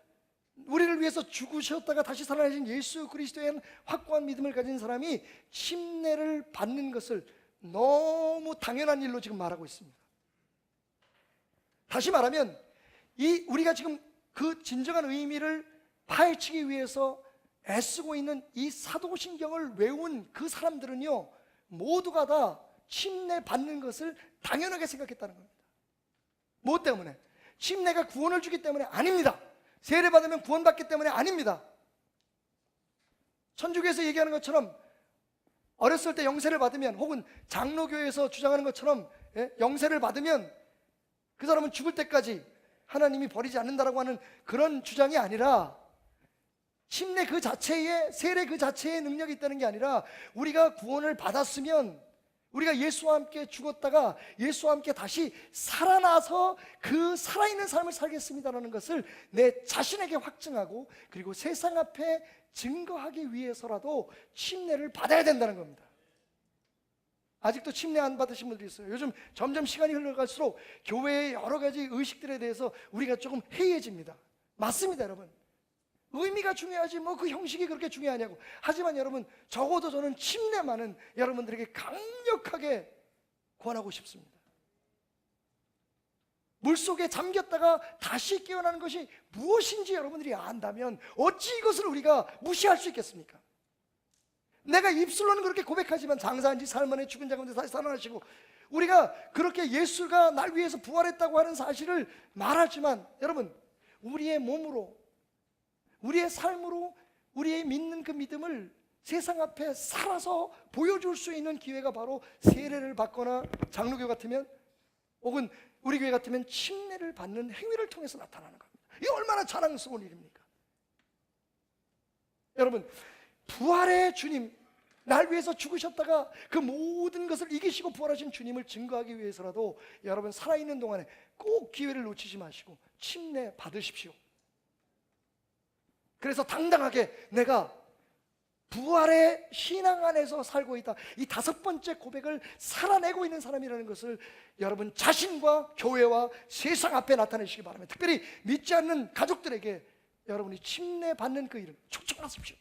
우리를 위해서 죽으셨다가 다시 살아나신 예수 그리스도에 대한 확고한 믿음을 가진 사람이 침례를 받는 것을 너무 당연한 일로 지금 말하고 있습니다. 다시 말하면 우리가 지금 그 진정한 의미를 파헤치기 위해서 애쓰고 있는 이 사도신경을 외운 그 사람들은요, 모두가 다 침례 받는 것을 당연하게 생각했다는 겁니다. 뭐 때문에? 침례가 구원을 주기 때문에 아닙니다. 세례 받으면 구원받기 때문에 아닙니다. 천주교에서 얘기하는 것처럼 어렸을 때 영세를 받으면, 혹은 장로교에서 주장하는 것처럼 영세를 받으면 그 사람은 죽을 때까지 하나님이 버리지 않는다라고 하는 그런 주장이 아니라, 침례 그 자체에, 세례 그 자체에 능력이 있다는 게 아니라, 우리가 구원을 받았으면 우리가 예수와 함께 죽었다가 예수와 함께 다시 살아나서 그 살아있는 삶을 살겠습니다라는 것을 내 자신에게 확증하고, 그리고 세상 앞에 증거하기 위해서라도 침례를 받아야 된다는 겁니다. 아직도 침례 안 받으신 분들이 있어요. 요즘 점점 시간이 흘러갈수록 교회의 여러 가지 의식들에 대해서 우리가 조금 해이해집니다. 맞습니다, 여러분. 의미가 중요하지 뭐 그 형식이 그렇게 중요하냐고. 하지만 여러분, 적어도 저는 침례만은 여러분들에게 강력하게 권하고 싶습니다. 물속에 잠겼다가 다시 깨어나는 것이 무엇인지 여러분들이 안다면 어찌 이것을 우리가 무시할 수 있겠습니까? 내가 입술로는 그렇게 고백하지만 장사한 지 사흘 만에 죽은 자 가운데 다시 살아나시고, 우리가 그렇게 예수가 날 위해서 부활했다고 하는 사실을 말하지만, 여러분, 우리의 몸으로, 우리의 삶으로 우리의 믿는 그 믿음을 세상 앞에 살아서 보여줄 수 있는 기회가 바로 세례를 받거나, 장로교 같으면, 혹은 우리 교회 같으면 침례를 받는 행위를 통해서 나타나는 겁니다. 이게 얼마나 자랑스러운 일입니까? 여러분, 부활의 주님, 날 위해서 죽으셨다가 그 모든 것을 이기시고 부활하신 주님을 증거하기 위해서라도 여러분, 살아있는 동안에 꼭 기회를 놓치지 마시고 침례 받으십시오. 그래서 당당하게 내가 부활의 신앙 안에서 살고 있다, 이 5번째 고백을 살아내고 있는 사람이라는 것을 여러분 자신과 교회와 세상 앞에 나타내시기 바랍니다. 특별히 믿지 않는 가족들에게 여러분이 침례 받는 그 일을 초청하십시오.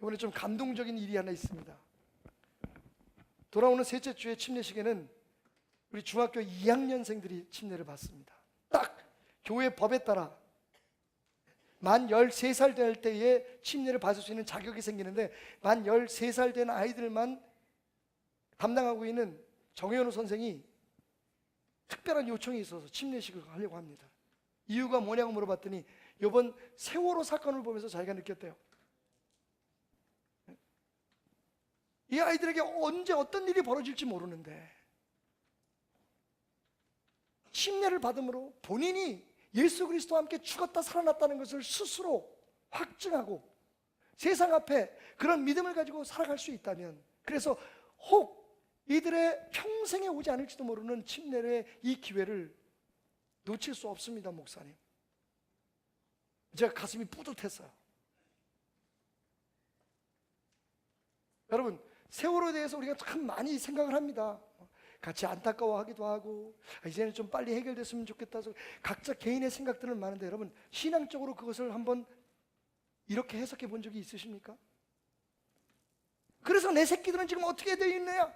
이번에 좀 감동적인 일이 하나 있습니다. 돌아오는 셋째 주의 침례식에는 우리 중학교 2학년생들이 침례를 받습니다. 딱 교회 법에 따라 만 13살 될 때에 침례를 받을 수 있는 자격이 생기는데, 만 13살 된 아이들만 담당하고 있는 정현우 선생이 특별한 요청이 있어서 침례식을 하려고 합니다. 이유가 뭐냐고 물어봤더니 이번 세월호 사건을 보면서 자기가 느꼈대요. 이 아이들에게 언제 어떤 일이 벌어질지 모르는데 침례를 받음으로 본인이 예수 그리스도와 함께 죽었다 살아났다는 것을 스스로 확증하고 세상 앞에 그런 믿음을 가지고 살아갈 수 있다면, 그래서 혹 이들의 평생에 오지 않을지도 모르는 침례의 이 기회를 놓칠 수 없습니다. 목사님, 제가 가슴이 뿌듯했어요. 여러분, 세월호에 대해서 우리가 참 많이 생각을 합니다. 같이 안타까워하기도 하고, 이제는 좀 빨리 해결됐으면 좋겠다 해서 각자 개인의 생각들은 많은데, 여러분, 신앙적으로 그것을 한번 이렇게 해석해 본 적이 있으십니까? 그래서 내 새끼들은 지금 어떻게 되어 있느냐?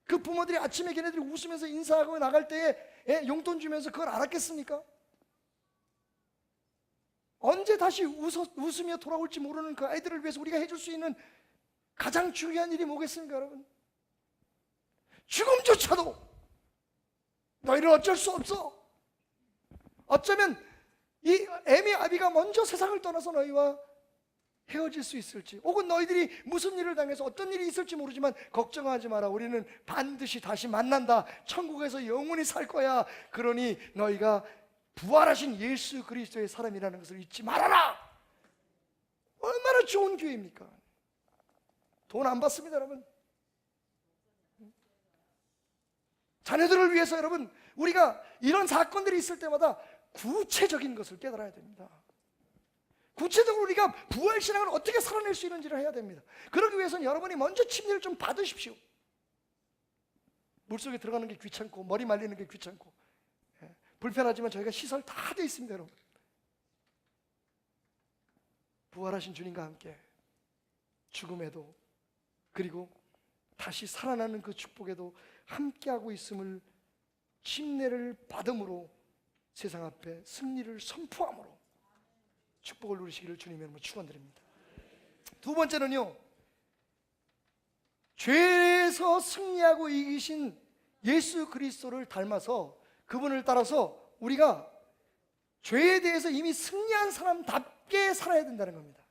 그 부모들이 아침에 걔네들이 웃으면서 인사하고 나갈 때에 용돈 주면서 그걸 알았겠습니까? 언제 다시 웃으며 돌아올지 모르는 그 아이들을 위해서 우리가 해줄 수 있는 가장 중요한 일이 뭐겠습니까, 여러분? 죽음조차도 너희는 어쩔 수 없어. 어쩌면 이 애미 아비가 먼저 세상을 떠나서 너희와 헤어질 수 있을지, 혹은 너희들이 무슨 일을 당해서 어떤 일이 있을지 모르지만 걱정하지 마라, 우리는 반드시 다시 만난다, 천국에서 영원히 살 거야. 그러니 너희가 부활하신 예수 그리스도의 사람이라는 것을 잊지 말아라. 얼마나 좋은 교회입니까? 돈 안 받습니다, 여러분. 자녀들을 위해서 여러분, 우리가 이런 사건들이 있을 때마다 구체적인 것을 깨달아야 됩니다. 구체적으로 우리가 부활신앙을 어떻게 살아낼 수 있는지를 해야 됩니다. 그러기 위해서는 여러분이 먼저 침례를 좀 받으십시오. 물속에 들어가는 게 귀찮고 머리 말리는 게 귀찮고 불편하지만 저희가 시설 다 돼 있습니다, 여러분. 부활하신 주님과 함께 죽음에도, 그리고 다시 살아나는 그 축복에도 함께하고 있음을 침례를 받음으로 세상 앞에 승리를 선포함으로 축복을 누리시기를 주님의 이름으로 축원드립니다. 두 번째는요, 죄에서 승리하고 이기신 예수 그리스도를 닮아서, 그분을 따라서 우리가 죄에 대해서 이미 승리한 사람답게 살아야 된다는 겁니다.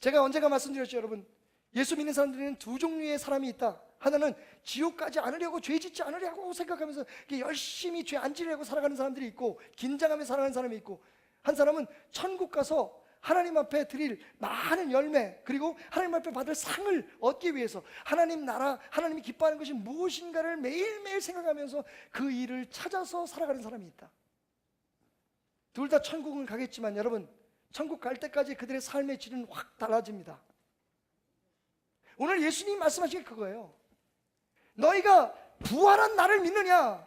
제가 언젠가 말씀드렸죠, 여러분. 예수 믿는 사람들에는 두 종류의 사람이 있다. 하나는 지옥 가지 않으려고, 죄 짓지 않으려고 생각하면서 열심히 죄 안 지으려고 살아가는 사람들이 있고, 긴장하며 살아가는 사람이 있고, 한 사람은 천국 가서 하나님 앞에 드릴 많은 열매, 그리고 하나님 앞에 받을 상을 얻기 위해서 하나님 나라, 하나님이 기뻐하는 것이 무엇인가를 매일매일 생각하면서 그 일을 찾아서 살아가는 사람이 있다. 둘 다 천국은 가겠지만 여러분, 천국 갈 때까지 그들의 삶의 질은 확 달라집니다. 오늘 예수님이 말씀하신 게 그거예요. 너희가 부활한 나를 믿느냐?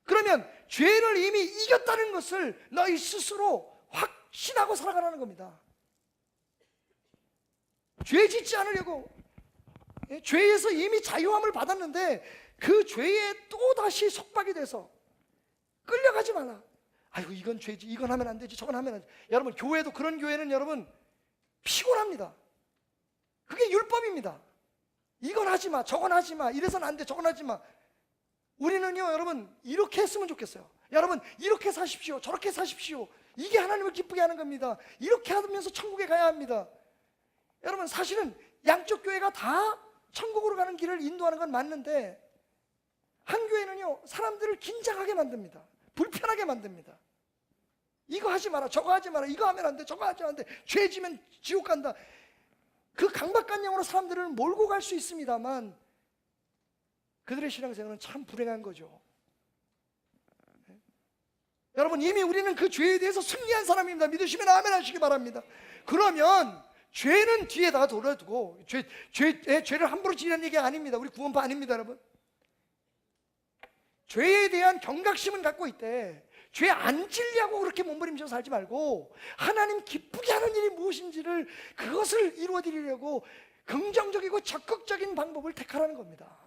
그러면 죄를 이미 이겼다는 것을 너희 스스로 확신하고 살아가라는 겁니다. 죄 짓지 않으려고, 죄에서 이미 자유함을 받았는데 그 죄에 또다시 속박이 돼서 끌려가지 말라. 아이고 이건 죄지, 이건 하면 안 되지, 저건 하면 안 되지. 여러분 교회도 그런 교회는 여러분 피곤합니다. 그게 율법입니다. 이건 하지 마, 저건 하지 마, 이래서는 안 돼, 저건 하지 마. 우리는요 여러분 이렇게 했으면 좋겠어요. 여러분 이렇게 사십시오, 저렇게 사십시오. 이게 하나님을 기쁘게 하는 겁니다. 이렇게 하면서 천국에 가야 합니다. 여러분 사실은 양쪽 교회가 다 천국으로 가는 길을 인도하는 건 맞는데, 한 교회는요 사람들을 긴장하게 만듭니다. 불편하게 만듭니다. 이거 하지 마라, 저거 하지 마라, 이거 하면 안 돼, 저거 하지 안 돼, 죄 지면 지옥 간다. 그 강박관념으로 사람들을 몰고 갈 수 있습니다만 그들의 신앙생활은 참 불행한 거죠. 여러분 이미 우리는 그 죄에 대해서 승리한 사람입니다. 믿으시면 아멘 하시기 바랍니다. 그러면 죄는 뒤에다가 돌려두고, 죄를 함부로 지는 얘기가 아닙니다. 우리 구원파 아닙니다, 여러분. 죄에 대한 경각심은 갖고 있대. 죄 안 지려고 그렇게 몸부림쳐 살지 말고 하나님 기쁘게 하는 일이 무엇인지를, 그것을 이루어드리려고 긍정적이고 적극적인 방법을 택하라는 겁니다.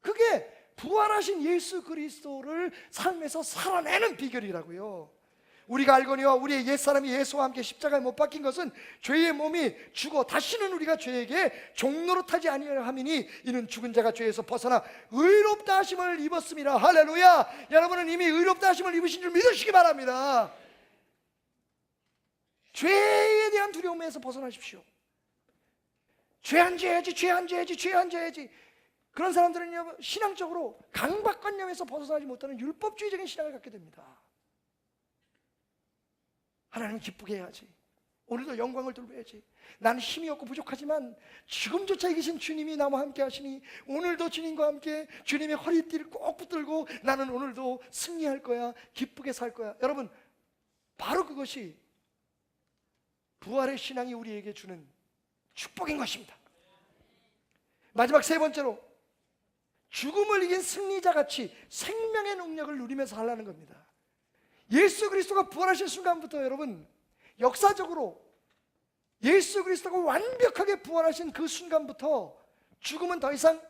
그게 부활하신 예수 그리스도를 삶에서 살아내는 비결이라고요. 우리가 알거니와 우리의 옛사람이 예수와 함께 십자가에 못 박힌 것은 죄의 몸이 죽어 다시는 우리가 죄에게 종노릇하지 아니함이니 이는 죽은 자가 죄에서 벗어나 의롭다 하심을 입었습니다. 할렐루야. 여러분은 이미 의롭다 하심을 입으신 줄 믿으시기 바랍니다. 죄에 대한 두려움에서 벗어나십시오. 죄 안 져야지, 죄 안 져야지, 죄 안 져야지. 그런 사람들은요 신앙적으로 강박관념에서 벗어나지 못하는 율법주의적인 신앙을 갖게 됩니다. 하나님 기쁘게 해야지, 오늘도 영광을 돌려야지, 나는 힘이 없고 부족하지만 지금조차 이기신 주님이 나와 함께 하시니 오늘도 주님과 함께 주님의 허리띠를 꼭 붙들고 나는 오늘도 승리할 거야, 기쁘게 살 거야. 여러분 바로 그것이 부활의 신앙이 우리에게 주는 축복인 것입니다. 마지막 세 번째로, 죽음을 이긴 승리자같이 생명의 능력을 누리면서 살라는 겁니다. 예수 그리스도가 부활하신 순간부터 여러분 역사적으로 예수 그리스도가 완벽하게 부활하신 그 순간부터 죽음은 더 이상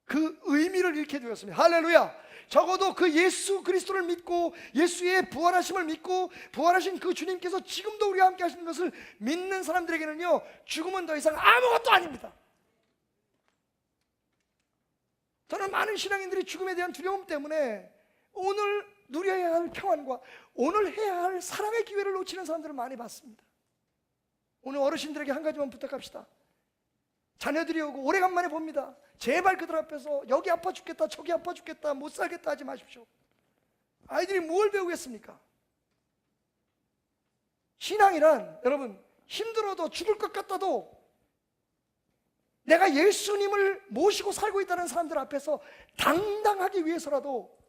그 의미를 잃게 되었습니다. 할렐루야. 적어도 그 예수 그리스도를 믿고 예수의 부활하심을 믿고 부활하신 그 주님께서 지금도 우리와 함께 하시는 것을 믿는 사람들에게는요 죽음은 더 이상 아무것도 아닙니다. 저는 많은 신앙인들이 죽음에 대한 두려움 때문에 오늘 누려야 할 평안과 오늘 해야 할 사랑의 기회를 놓치는 사람들을 많이 봤습니다. 오늘 어르신들에게 한 가지만 부탁합시다. 자녀들이 오고 오래간만에 봅니다. 제발 그들 앞에서 여기 아파 죽겠다, 저기 아파 죽겠다, 못 살겠다 하지 마십시오. 아이들이 뭘 배우겠습니까? 신앙이란 여러분 힘들어도 죽을 것 같아도 내가 예수님을 모시고 살고 있다는 사람들 앞에서 당당하기 위해서라도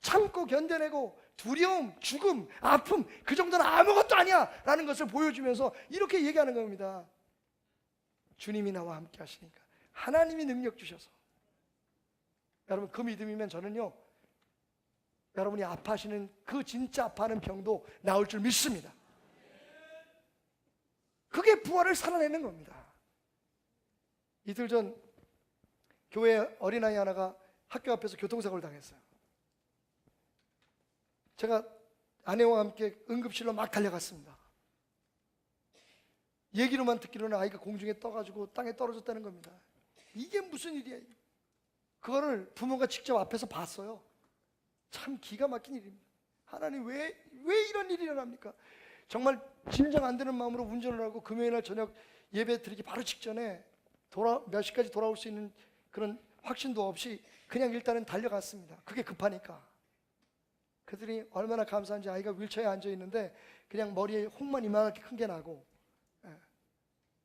참고 견뎌내고 두려움, 죽음, 아픔 그 정도는 아무것도 아니야 라는 것을 보여주면서 이렇게 얘기하는 겁니다. 주님이 나와 함께 하시니까, 하나님이 능력 주셔서. 여러분 그 믿음이면 저는요 여러분이 아파하시는 그 진짜 아파하는 병도 나을 줄 믿습니다. 그게 부활을 살아내는 겁니다. 이틀 전 교회 어린아이 하나가 학교 앞에서 교통사고를 당했어요. 제가 아내와 함께 응급실로 막 달려갔습니다. 얘기로만 듣기로는 아이가 공중에 떠가지고 땅에 떨어졌다는 겁니다. 이게 무슨 일이야? 그거를 부모가 직접 앞에서 봤어요. 참 기가 막힌 일입니다. 하나님 왜 이런 일이 일어납니까? 정말 진정 안 되는 마음으로 운전을 하고 금요일날 저녁 예배 드리기 바로 직전에 몇 시까지 돌아올 수 있는 그런 확신도 없이 그냥 일단은 달려갔습니다. 그게 급하니까. 그들이 얼마나 감사한지, 아이가 윌체어에 앉아 있는데 그냥 머리에 홍만 이만하게 큰 게 나고,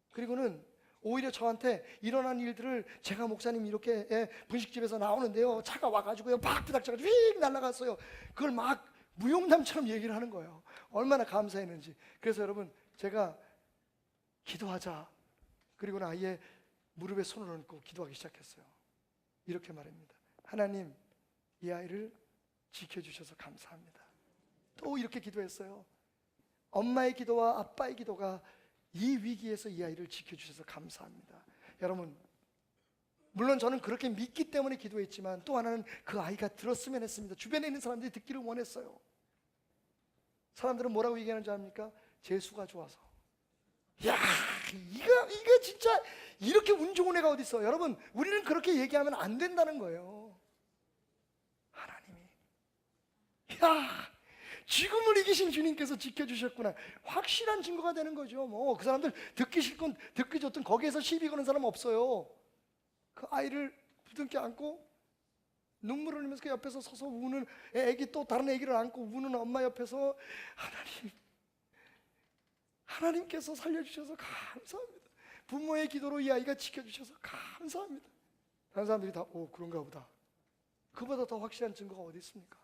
그리고는 오히려 저한테 일어난 일들을, 제가 목사님 이렇게 분식집에서 나오는데요 차가 와가지고요 막 부닥쳐가지고 휙 날아갔어요. 그걸 막 무용담처럼 얘기를 하는 거예요. 얼마나 감사했는지. 그래서 여러분 제가 기도하자, 그리고는 아이의 무릎에 손을 얹고 기도하기 시작했어요. 이렇게 말합니다. 하나님 이 아이를 지켜주셔서 감사합니다. 또 이렇게 기도했어요. 엄마의 기도와 아빠의 기도가 이 위기에서 이 아이를 지켜주셔서 감사합니다. 여러분 물론 저는 그렇게 믿기 때문에 기도했지만 또 하나는 그 아이가 들었으면 했습니다. 주변에 있는 사람들이 듣기를 원했어요. 사람들은 뭐라고 얘기하는지 압니까? 재수가 좋아서. 야, 이거 진짜 이렇게 운 좋은 애가 어디 있어? 여러분, 우리는 그렇게 얘기하면 안 된다는 거예요. 하나님이, 야, 지금을 이기신 주님께서 지켜주셨구나. 확실한 증거가 되는 거죠. 뭐 그 사람들 듣기 싫건 듣기 좋든 거기에서 시비 거는 사람 없어요. 그 아이를 부둥켜 안고 눈물을 흘리면서 그 옆에서 서서 우는 애기, 또 다른 애기를 안고 우는 엄마 옆에서 하나님께서 살려주셔서 감사합니다. 부모의 기도로 이 아이가 지켜주셔서 감사합니다. 다른 사람들이 다 그런가 보다. 그보다 더 확실한 증거가 어디 있습니까?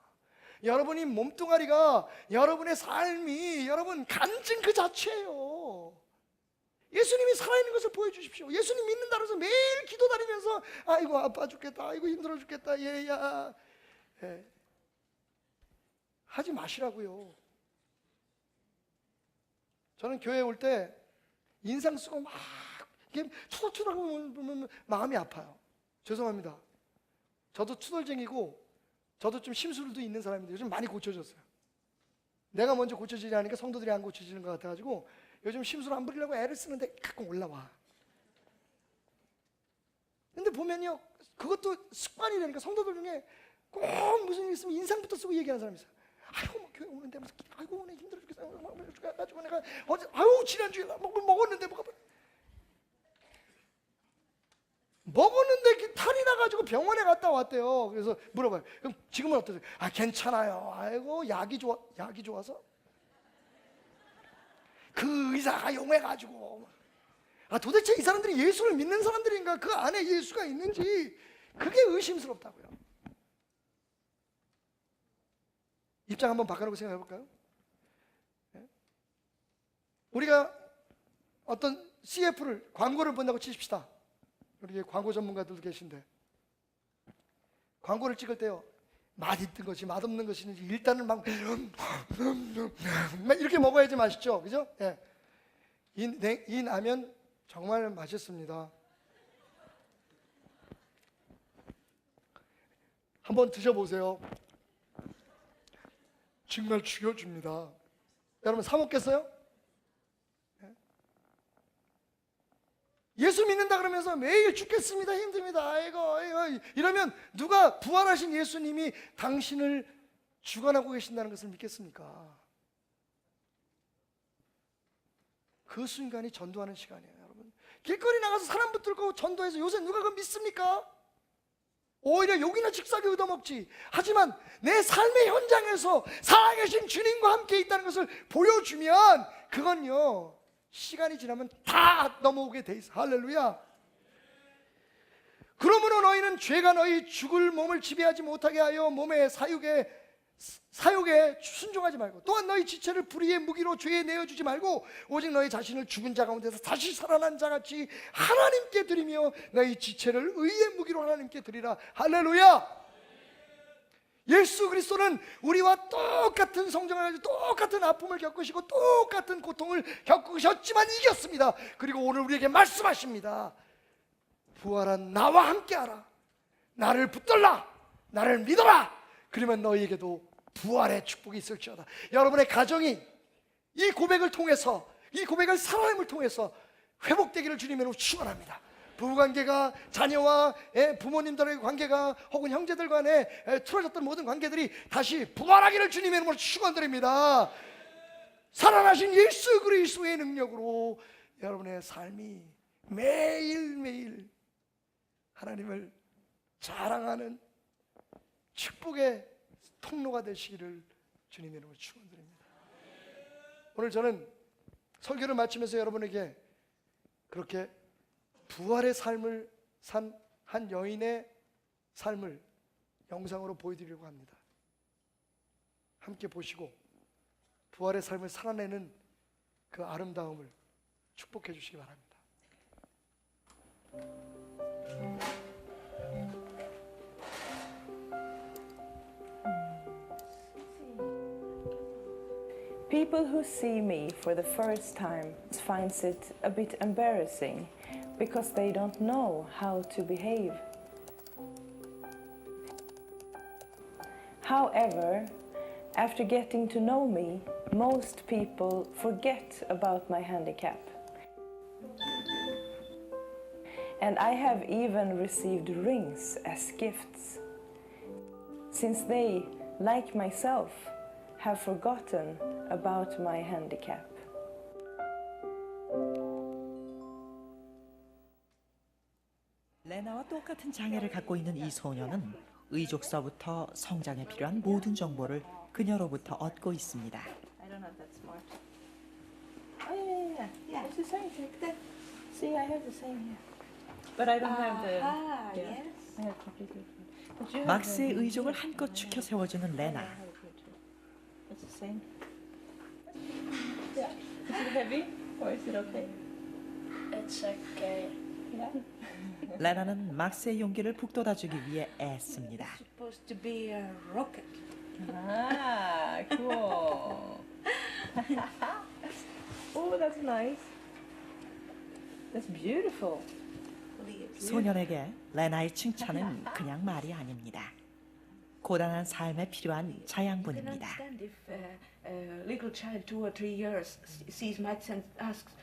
여러분이 몸뚱아리가, 여러분의 삶이 여러분 간증 그 자체예요. 예수님이 살아있는 것을 보여주십시오. 예수님 믿는다고 해서 매일 기도 다니면서 아이고 아파 죽겠다, 아이고 힘들어 죽겠다, 얘야, 하지 마시라고요. 저는 교회에 올 때 인상 쓰고 막 이게 투덜투덜하고 보면 마음이 아파요. 죄송합니다. 저도 투덜쟁이고 저도 좀 심술도 있는 사람인데 요즘 많이 고쳐졌어요. 내가 먼저 고쳐지지 않으니까 성도들이 안 고쳐지는 것 같아가지고 요즘 심술 안 부리려고 애를 쓰는데 가끔 올라와. 근데 보면요, 그것도 습관이 되니까 성도들 중에 꼭 무슨 일 있으면 인상부터 쓰고 얘기하는 사람이 있어요. 아이고 뭐 교회 오는데 무슨, 아이고 오늘 힘들어 죽겠어, 가지고 내가 어제 아유 지난주에 먹었는데 먹었는데 탈이 나가지고 병원에 갔다 왔대요. 그래서 물어봐요. 그럼 지금은 어떠세요? 괜찮아요. 아이고 약이 좋아서 그 의사가 용해가지고. 도대체 이 사람들이 예수를 믿는 사람들인가? 그 안에 예수가 있는지 그게 의심스럽다고요. 입장 한번 바꿔놓고 생각해 볼까요? 우리가 어떤 CF를, 광고를 본다고 치십시다. 우리 광고 전문가들도 계신데 광고를 찍을 때요, 맛있는 것이 맛없는 것인지 일단은 막 이렇게 먹어야지 맛있죠, 그죠? 예. 이 라면 정말 맛있습니다. 한번 드셔보세요. 정말 죽여줍니다. 여러분 사 먹겠어요? 예수 믿는다 그러면서 매일 죽겠습니다, 힘듭니다, 아이고 이러면 누가 부활하신 예수님이 당신을 주관하고 계신다는 것을 믿겠습니까? 그 순간이 전도하는 시간이에요. 여러분, 길거리 나가서 사람 붙들고 전도해서 요새 누가 그거 믿습니까? 오히려 욕이나 직사게 얻어먹지. 하지만 내 삶의 현장에서 살아계신 주님과 함께 있다는 것을 보여주면 그건요, 시간이 지나면 다 넘어오게 돼 있어. 할렐루야. 그러므로 너희는 죄가 너희 죽을 몸을 지배하지 못하게 하여 몸의 사욕에 순종하지 말고, 또한 너희 지체를 불의의 무기로 죄에 내어주지 말고 오직 너희 자신을 죽은 자 가운데서 다시 살아난 자같이 하나님께 드리며 너희 지체를 의의 무기로 하나님께 드리라. 할렐루야. 예수 그리스도는 우리와 똑같은 성정을 가지고 똑같은 아픔을 겪으시고 똑같은 고통을 겪으셨지만 이겼습니다. 그리고 오늘 우리에게 말씀하십니다. 부활한 나와 함께하라. 나를 붙들라. 나를 믿어라. 그러면 너희에게도 부활의 축복이 있을지어다. 여러분의 가정이 이 고백을 통해서, 이 고백을 살아남을 통해서 회복되기를 주님으로 축원합니다. 부부관계가, 자녀와 부모님들의 관계가, 혹은 형제들 간에 틀어졌던 모든 관계들이 다시 부활하기를 주님의 이름으로 축원드립니다. 살아나신 예수 그리스도의 능력으로 여러분의 삶이 매일매일 하나님을 자랑하는 축복의 통로가 되시기를 주님의 이름으로 축원드립니다. 오늘 저는 설교를 마치면서 여러분에게 그렇게 부활의 삶을 산 한 여인의 삶을 영상으로 보여드리려고 합니다. 함께 보시고 부활의 삶을 살아내는 그 아름다움을 축복해 주시기 바랍니다. People who see me for the first time finds it a bit embarrassing because they don't know how to behave. However, after getting to know me, most people forget about my handicap. And I have even received rings as gifts, since they, like myself, have forgotten about my handicap. 레나와 똑같은 장애를 갖고 있는 이 소녀는 의족서부터 성장에 필요한 모든 정보를 그녀로부터 얻고 있습니다. I don't have that smart. Oh yeah. It's the same like that. See, I have the same here, but I don't have the. Yes. I have completely different. But you have 막스의 the- 의족을 한껏 축혀 세워주는 레나. It's the same. Yeah. Is it heavy or is it okay? It's okay. Yeah. 레나는 막스의 용기를 북돋아주기 위해 애씁니다. Supposed to be a rocket. Ah, cool. Oh, that's nice. That's beautiful. 소년에게 레나의 칭찬은 그냥 말이 아닙니다. 고단한 삶에 필요한 I can 자양분입니다. understand if a little child 2 or 3 years sees Mats and asks,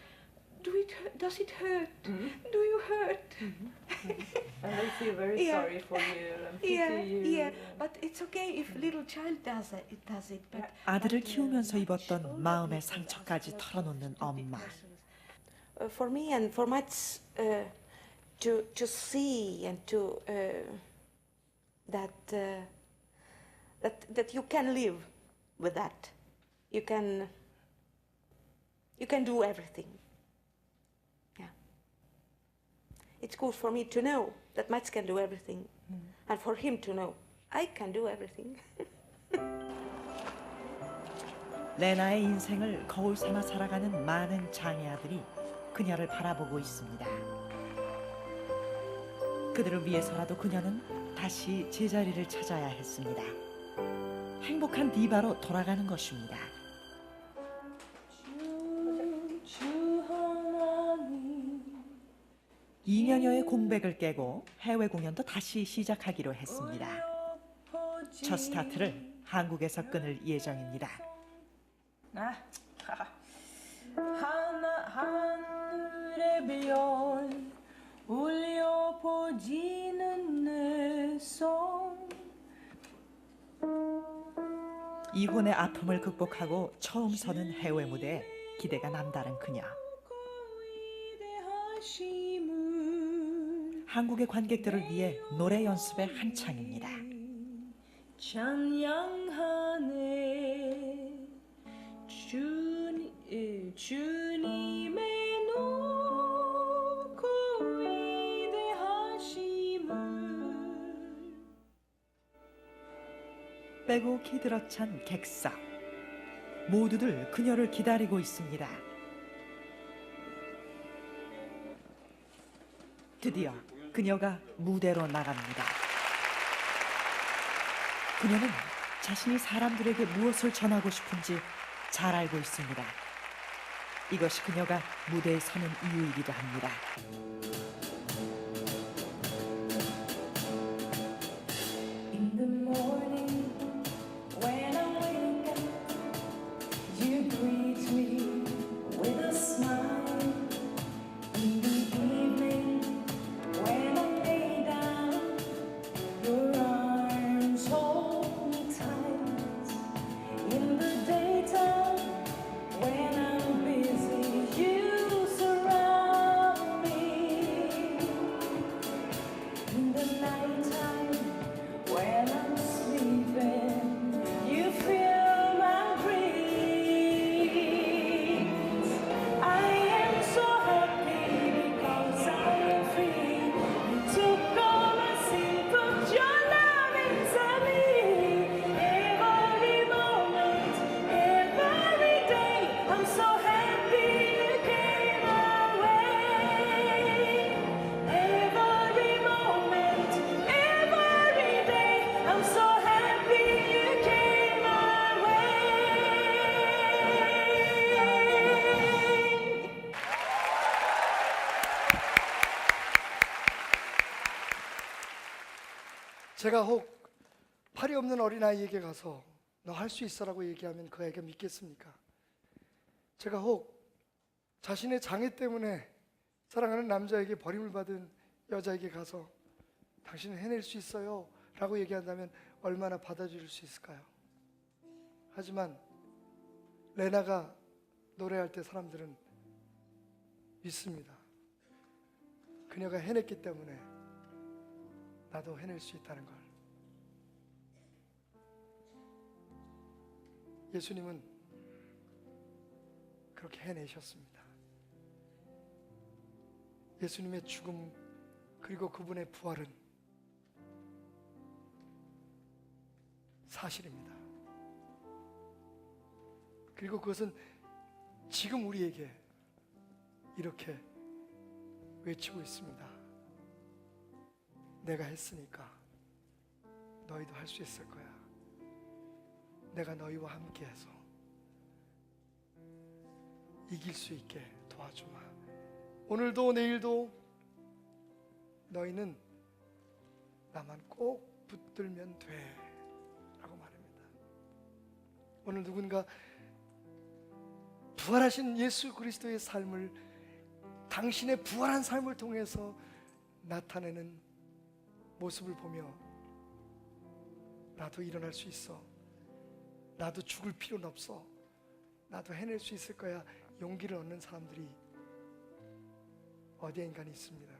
does it hurt? Do you hurt? And they feel very Yeah. sorry for you and pity Yeah, you. yeah. But it's okay if little child does it. But 아들을 키우면서 입었던 마음의 상처까지 털어놓는 엄마. For me and for Mats, to see and to that you can live with that. You can do everything. Yeah. It's good for me to know that Mats can do everything, and for him to know I can do everything. 레나의 인생을 거울 삼아 살아가는 많은 장애아들이 그녀를 바라보고 있습니다. 그들을 위해서라도 그녀는 다시 제자리를 찾아야 했습니다. 행복한 디바로 돌아가는 것입니다. 이 2년여의 공백을 깨고 해외 공연도 다시 시작하기로 했습니다. 첫 스타트를 한국에서 끊을 예정입니다. 하늘의 별 울려 보지는 내 손. 이혼의 아픔을 극복하고 처음 서는 해외 무대에 기대가 남다른 그녀. 한국의 관객들을 위해 노래 연습에 한창입니다. 찬양하네 주님의 높고 위대하심을. 빼곡히 들어찬 객석. 모두들 그녀를 기다리고 있습니다. 드디어 그녀가 무대로 나갑니다. 그녀는 자신이 사람들에게 무엇을 전하고 싶은지 잘 알고 있습니다. 이것이 그녀가 무대에 서는 이유이기도 합니다. In the morning when I wake up, you greet me with a smile. In the evening when I lay down, your arms hold me tight. In the daytime when I'm busy, you surround me. 제가 혹 팔이 없는 어린아이에게 가서 너 할 수 있어라고 얘기하면 그 아이가 믿겠습니까? 제가 혹 자신의 장애 때문에 사랑하는 남자에게 버림을 받은 여자에게 가서 당신은 해낼 수 있어요 라고 얘기한다면 얼마나 받아줄 수 있을까요? 하지만 레나가 노래할 때 사람들은 믿습니다. 그녀가 해냈기 때문에 나도 해낼 수 있다는 걸. 예수님은 그렇게 해내셨습니다. 예수님의 죽음 그리고 그분의 부활은 사실입니다. 그리고 그것은 지금 우리에게 이렇게 외치고 있습니다. 내가 했으니까 너희도 할 수 있을 거야. 내가 너희와 함께해서 이길 수 있게 도와주마. 오늘도 내일도 너희는 나만 꼭 붙들면 돼 라고 말합니다. 오늘 누군가 부활하신 예수 그리스도의 삶을 당신의 부활한 삶을 통해서 나타내는 모습을 보며 나도 일어날 수 있어, 나도 죽을 필요는 없어, 나도 해낼 수 있을 거야 용기를 얻는 사람들이 어디엔가 있습니다.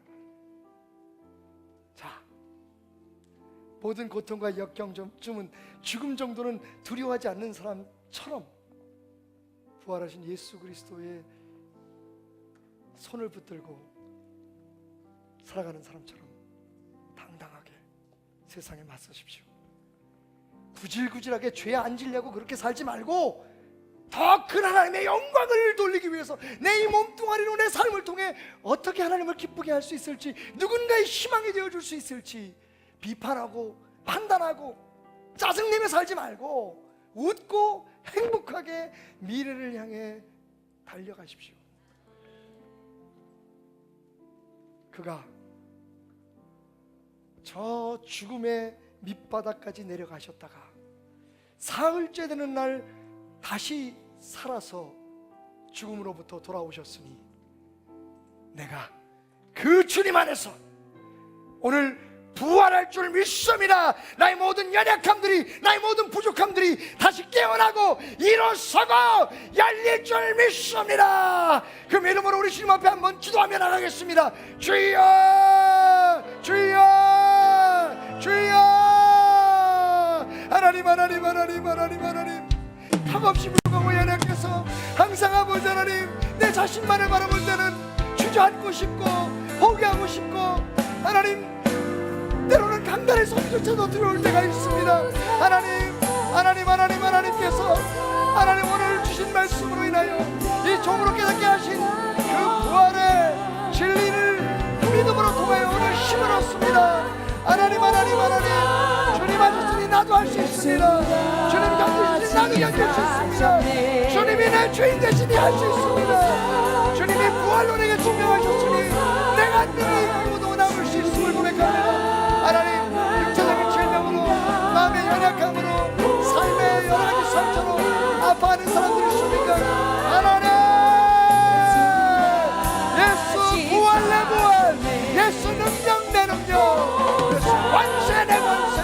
자, 모든 고통과 역경쯤은 죽음 정도는 두려워하지 않는 사람처럼 부활하신 예수 그리스도의 손을 붙들고 살아가는 사람처럼 당당하게 세상에 맞서십시오. 구질구질하게 죄에 앉으려고 그렇게 살지 말고 더 큰 하나님의 영광을 돌리기 위해서 내 이 몸뚱아리로 내 삶을 통해 어떻게 하나님을 기쁘게 할 수 있을지, 누군가의 희망이 되어줄 수 있을지 비판하고 판단하고 짜증내며 살지 말고 웃고 행복하게 미래를 향해 달려가십시오. 그가 저 죽음의 밑바닥까지 내려가셨다가 사흘째 되는 날 다시 살아서 죽음으로부터 돌아오셨으니 내가 그 주님 안에서 오늘 부활할 줄 믿습니다. 나의 모든 연약함들이, 나의 모든 부족함들이 다시 깨어나고 일어서고 열릴 줄 믿습니다. 그 이름으로 우리 주님 앞에 한번 기도하며 나가겠습니다. 주여, 주여, 주여. 하나님, 하나님, 하나님, 하나님, 하나님. 턱없이 불구하고 연약해서 항상 아버지 하나님, 내 자신만을 바라볼 때는 주저앉고 싶고 포기하고 싶고, 하나님 때로는 강단의 소리조차도 들어올 때가 있습니다. 하나님, 하나님, 하나님, 하나님께서 하나님 오늘 주신 말씀으로 인하여 이 종으로 깨닫게 하신 그 부활의 진리를 믿음으로 통하여 오늘 힘을 얻습니다. 하나님, 하나님, 하나님, 주님 하셨으니 나도 할 수 있습니다. 주님 견디시니 나도 견딜 수 있습니다. 주님이 내 주인 되시니 할 수 있습니다. 주님이 부활로 내게 증명하셨으니 내가 능히 아무도 남을 수 있음을 고백합니다. 하나님, 육체적인 질병으로, 마음의 연약함으로, 삶의 여러 가지 상처로 아파하는 사람들이 있습니까? 하나님, 예수 부활 내 부활, 예수 능력 내 능력, 예수 관세 내 관세,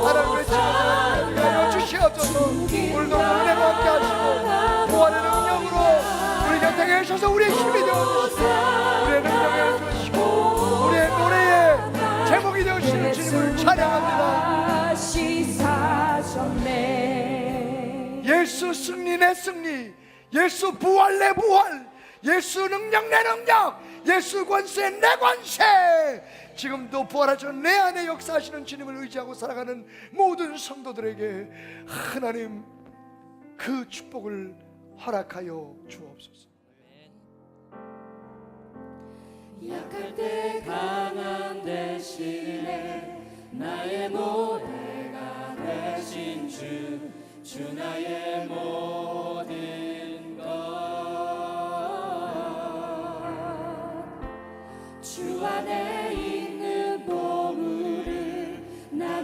하나님 외치면서 하여 주시옵소서. 오늘도 은혜로 함께 하시고 부활의 능력으로 우리 곁에 계셔서 우리의 힘이 되어주시고 우리의 능력을 주시고 우리의 노래의 제목이 되어주시는 주님을 찬양합니다. 예수 승리 내 승리, 예수 부활 내 부활, 예수 능력 내 능력, 예수 관세 내 관세. 지금도 부활하셔 내 안에 역사하시는 주님을 의지하고 살아가는 모든 성도들에게 하나님 그 축복을 허락하여 주옵소서. 약할 때 강한 대신에 나의 모래가 되신 주 나의 모든 것, 주 안에 있는 보물을 나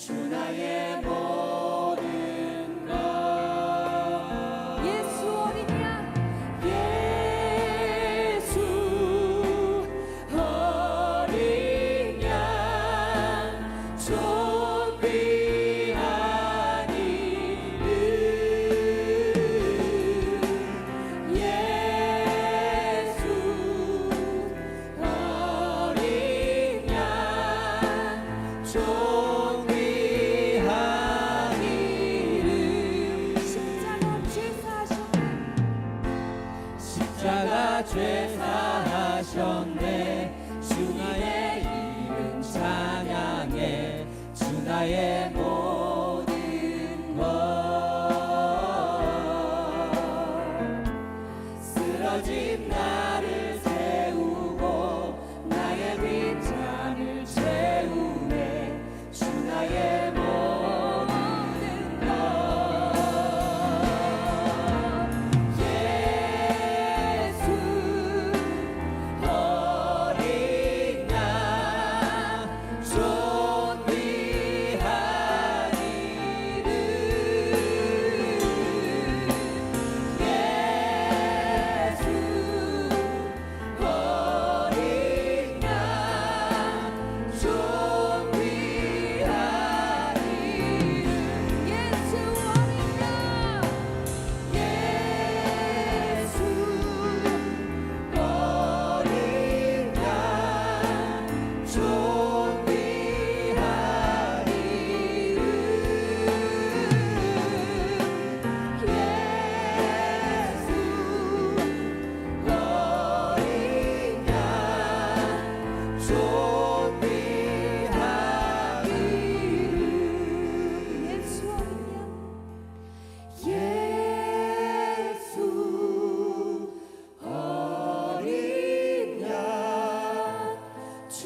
주 나의 모든 것. 예수 어린 양 예수 어린 양 좀 귀한 이름 예수 어린 양 좀 귀한 이름 십자가 죄 사하셨네. 십자가 죄 사하셨네. 주 나의 이름 찬양해. 주 나의 모든 것. 쓰러진 나를 세우고 나의 빈잔을 채우네. 주 나의 모든 것. 예수 어린 양 좀 귀한 이름 예수 어린 양 좀 귀한 이름 예수 어린 양 예수 어린 양 좀 귀한 이름 예수 어린 양 좀 귀한 이름 예수 어린 양 예수 어린 양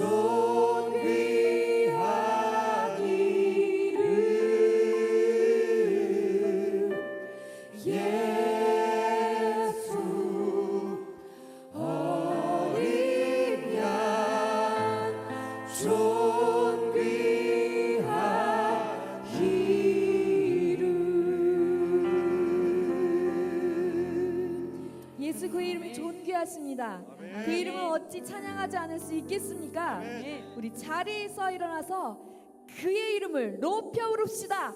좀 귀한 이름 예수 어린 양 좀 귀한 이름 예수 그 이름이 존귀하십니다. 그 이름을 어찌 찬양하지 않을 수 있겠습니까? 우리 자리에서 일어나서 그의 이름을 높여 부릅시다.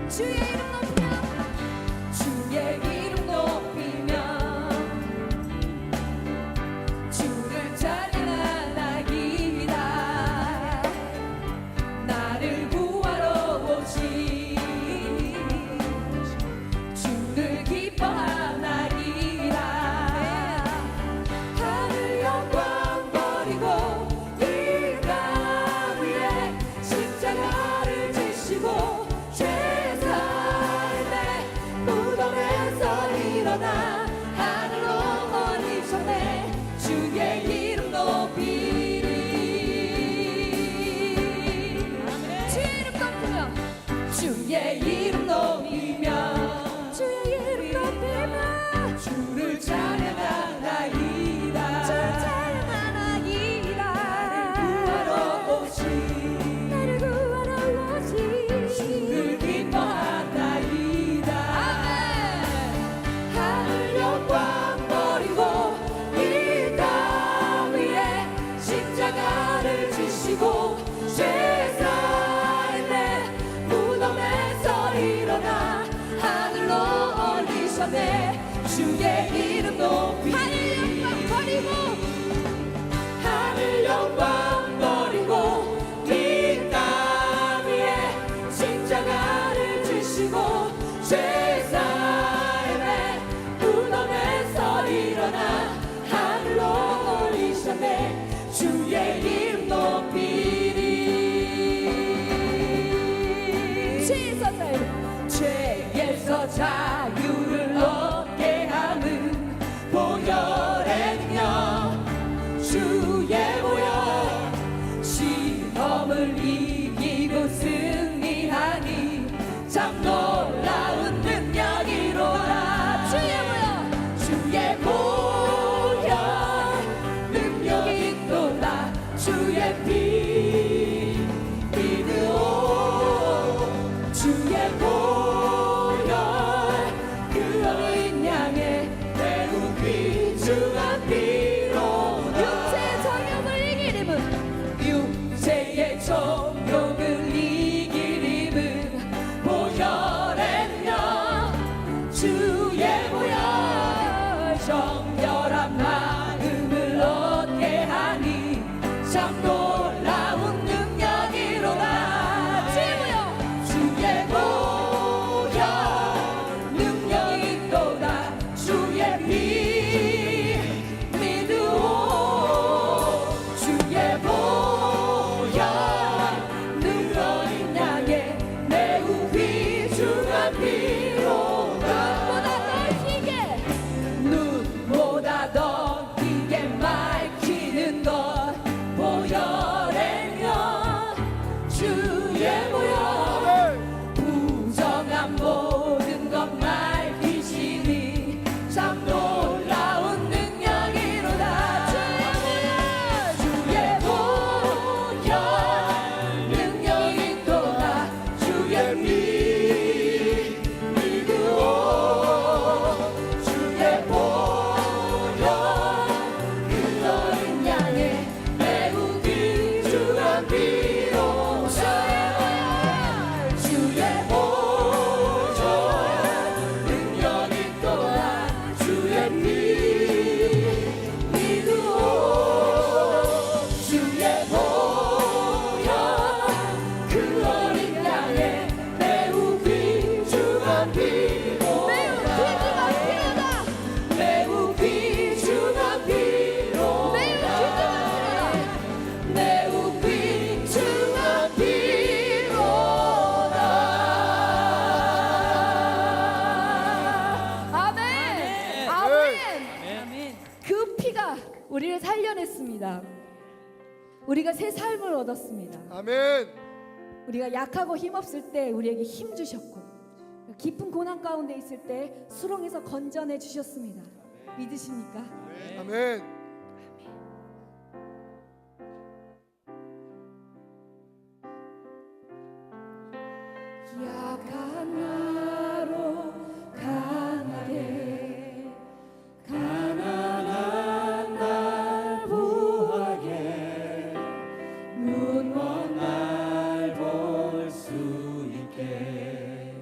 주의 이름 높이며 주의 이름 높이며 주를 찬양하나이다. 나를 구하러 오신 주를 기뻐하나이다. 하늘 영광 버리고 이 땅 위에 십자가를 지시고 죄사의 무덤에서 일어나 하늘로 올리셨네. 주의 이름 높이리. 주의 이름 높이며 주의 이름 높이며 주의 이름 높이며 주를 찬양하나이다. 주를 찬양하나이다. 구하러 오신 나를 구하러 오신 주를 기뻐하나이다. 하늘 영광 버리고 이 땅 위에 십자가를 지시고 죄사의 내 무덤에서 일어나 하늘로 올리셨네. 주의 이름 높이 하늘 영광 버리고 하늘 영광 버리고 이 땅 위에 십자가를 지시고 죄사의 내 무덤에서 일어나 하늘로 올리셨네. 주의 이름 높이리. 죄에서 자유를 얻게 하는 보혈의 능력 주의 보혈 시험을 이기고 승리하니 참 놀라운 능력이로다. 주의 주의 피 믿으오 주의 보혈 그 어린 양의 매우 귀중한 피로다 육체의 정욕을 이기림은 육체의 정욕을 이기림은 보혈의 영 주의 보혈 정결한 마음을 얻게 하니 참 놀라운 능력이로다 주의 보혈 능력이 있도다 주의 피 믿으오 주의 보혈 능력인 양의 매우 귀중한 피로다 눈보다 더 희게 밝히는 것 보혈의 영 주의 보혈 부정한 모든 것 밝히시니 참 놀라운 능력이로다 주의 보혈 능력이 있도다 주의 피 믿으오 주의 보혈 그 어린 양의 매우 귀중한 피로다 주의 보혈 능력 있도다 주의 피 믿으오 주의 보혈 그 어린 양의 매우 귀중한 피로다 매우 귀중한 피로다 매우 귀중한 피로다 아멘. 아멘. 그 피가 우리를 살려냈습니다. 우리가 새 삶을 얻었습니다. 아멘. 우리가 약하고 힘없을 때 우리에게 힘 주셨고 깊은 고난 가운데 있을 때 수렁에서 건져내 주셨습니다. 믿으십니까? 아멘. 약한 나로 강하게 가난한 날 부하게 눈먼 날 볼 수 있게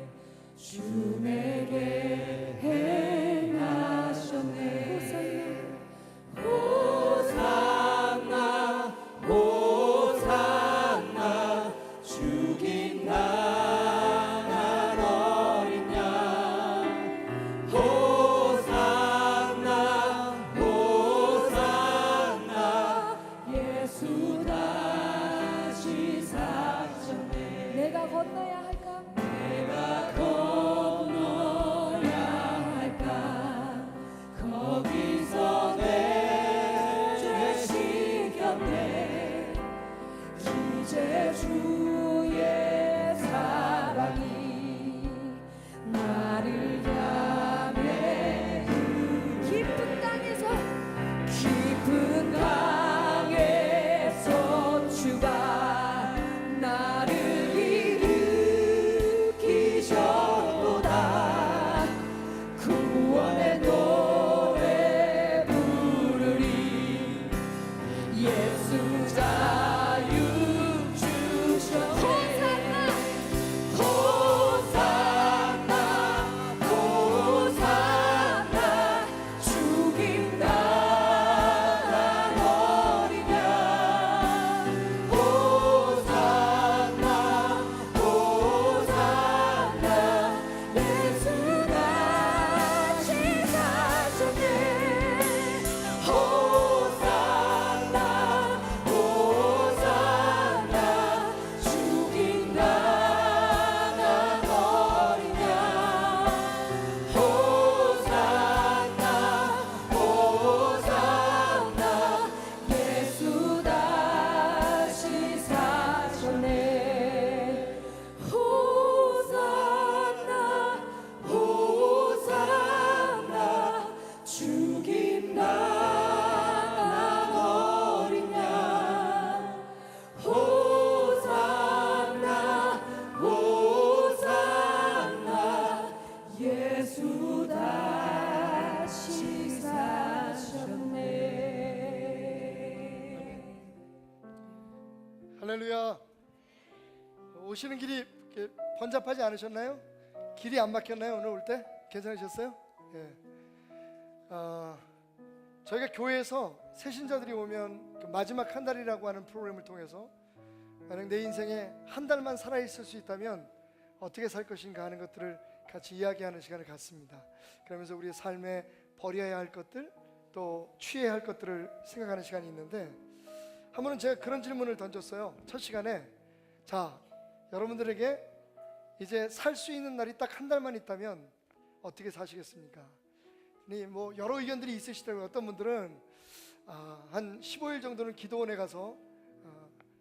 주 내게 행하셨네 호산나 호산나 죽임 당한 어린 양 호산나 호산나 예수 다시 사셨네 내가 건너야 할까? 내가 건너야 할까 거기서 내 죄 씻겼네 이제 주의 사랑이 나를 향해 깊은 땅에서 깊은 강에서 주가 나를 일으키셨도다 구원의 노래 부르리 예수 자유 주셨네 호산나 호산나 죽임 당한 어린 양 호산나 호산나 예수 다시 사셨네 호산나 호산나 할렐루야. 오시는 길이 이렇게 번잡하지 않으셨나요? 길이 안 막혔나요? 오늘 올 때? 괜찮으셨어요? 예. 저희가 교회에서 새신자들이 오면 그 마지막 한 달이라고 하는 프로그램을 통해서 만약 내 인생에 한 달만 살아있을 수 있다면 어떻게 살 것인가 하는 것들을 같이 이야기하는 시간을 갖습니다. 그러면서 우리의 삶에 버려야 할 것들 또 취해야 할 것들을 생각하는 시간이 있는데, 한 번은 제가 그런 질문을 던졌어요. 첫 시간에, 자, 여러분들에게 이제 살 수 있는 날이 딱 한 달만 있다면 어떻게 사시겠습니까? 뭐 여러 의견들이 있으시더라고요. 어떤 분들은 한 15일 정도는 기도원에 가서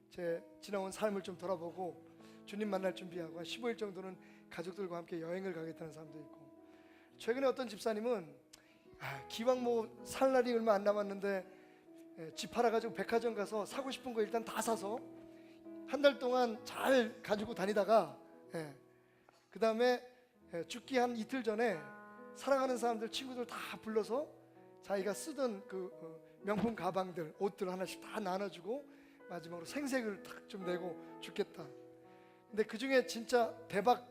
제 지나온 삶을 좀 돌아보고 주님 만날 준비하고, 한 15일 정도는 가족들과 함께 여행을 가겠다는 사람도 있고, 최근에 어떤 집사님은 기왕 뭐 살 날이 얼마 안 남았는데 집 팔아가지고 백화점 가서 사고 싶은 거 일단 다 사서 한 달 동안 잘 가지고 다니다가 그 다음에 죽기 한 이틀 전에 사랑하는 사람들, 친구들 다 불러서 자기가 쓰던 그 명품 가방들, 옷들 하나씩 다 나눠주고 마지막으로 생색을 딱 좀 내고 죽겠다. 근데 그 중에 진짜 대박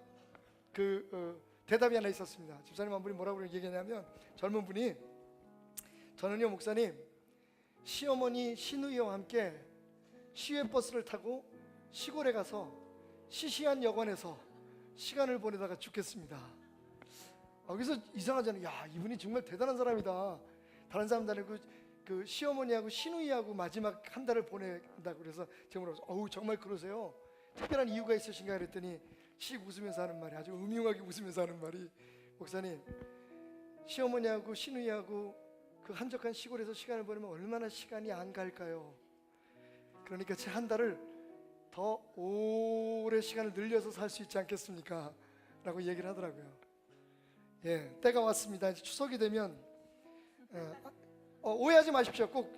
대답이 하나 있었습니다. 집사님 한 분이 뭐라고 얘기했냐면, 젊은 분이, 저는요 목사님, 시어머니 시누이와 함께 시외버스를 타고 시골에 가서 시시한 여관에서 시간을 보내다가 죽겠습니다. 여기서 이상하잖아요. 야, 이분이 정말 대단한 사람이다. 다른 사람들 그 시어머니하고 시누이하고 마지막 한 달을 보낸다고. 그래서 제가 물어봤어요. 어우, 정말 그러세요? 특별한 이유가 있으신가 그랬더니 씩 웃으면서 하는 말이, 아주 음흉하게 웃으면서 하는 말이, 목사님, 시어머니하고 시누이하고 그 한적한 시골에서 시간을 보내면 얼마나 시간이 안 갈까요? 그러니까 제 한 달을 더 오래 시간을 늘려서 살 수 있지 않겠습니까? 라고 얘기를 하더라고요. 예, 때가 왔습니다. 이제 추석이 되면 오해하지 마십시오. 꼭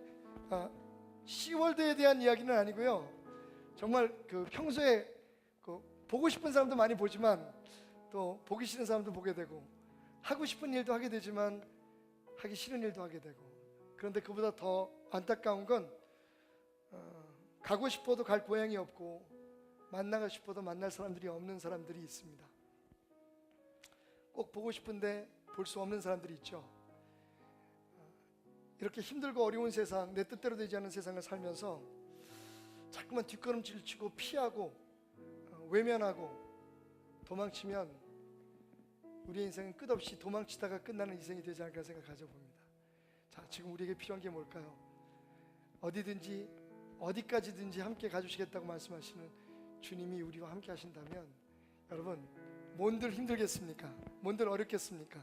시월드에 대한 이야기는 아니고요. 정말 그 평소에 보고 싶은 사람도 많이 보지만 또 보기 싫은 사람도 보게 되고, 하고 싶은 일도 하게 되지만 하기 싫은 일도 하게 되고, 그런데 그보다 더 안타까운 건 가고 싶어도 갈 고향이 없고 만나고 싶어도 만날 사람들이 없는 사람들이 있습니다. 꼭 보고 싶은데 볼 수 없는 사람들이 있죠. 이렇게 힘들고 어려운 세상, 내 뜻대로 되지 않는 세상을 살면서 자꾸만 뒷걸음질 치고 피하고 외면하고 도망치면 우리의 인생은 끝없이 도망치다가 끝나는 인생이 되지 않을까 생각하죠 봅니다. 자, 지금 우리에게 필요한 게 뭘까요? 어디든지 어디까지든지 함께 가주시겠다고 말씀하시는 주님이 우리와 함께 하신다면, 여러분, 뭔들 힘들겠습니까? 뭔들 어렵겠습니까?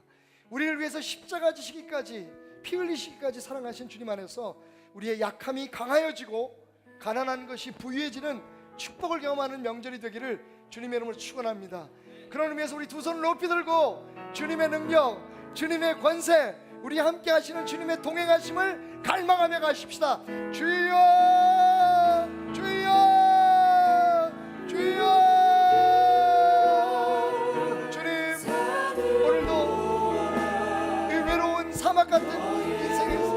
우리를 위해서 십자가 지시기까지, 피 흘리시기까지 사랑하신 주님 안에서 우리의 약함이 강하여지고 가난한 것이 부유해지는 축복을 경험하는 명절이 되기를 주님의 이름으로 축원합니다. 그런 의미에서 우리 두 손을 높이 들고 주님의 능력, 주님의 권세, 우리 함께 하시는 주님의 동행하심을 갈망하며 가십시다. 주여, 주여, 주여. 주님, 오늘도 이 외로운 사막 같은 인생에서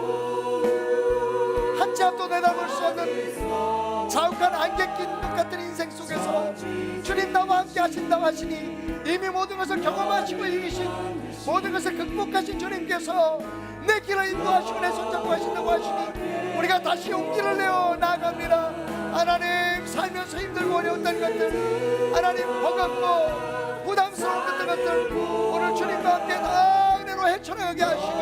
한 치 앞도 내다볼 수 없는 자욱한 안개 낀 것 같은 인생 속에서 주님 나와 함께 하신다고 하시니, 이미 모든 것을 경험하시고 이기신, 모든 것을 극복하신 주님께서 내 길을 인도하시고 내 손잡고 하신다고 하시니 우리가 다시 용기를 내어 나아갑니다. 하나님, 살면서 힘들고 어려웠던 것들, 하나님 버겁고 부담스러운 것들 오늘 주님과 함께 다 은혜로 헤쳐나가게 하시고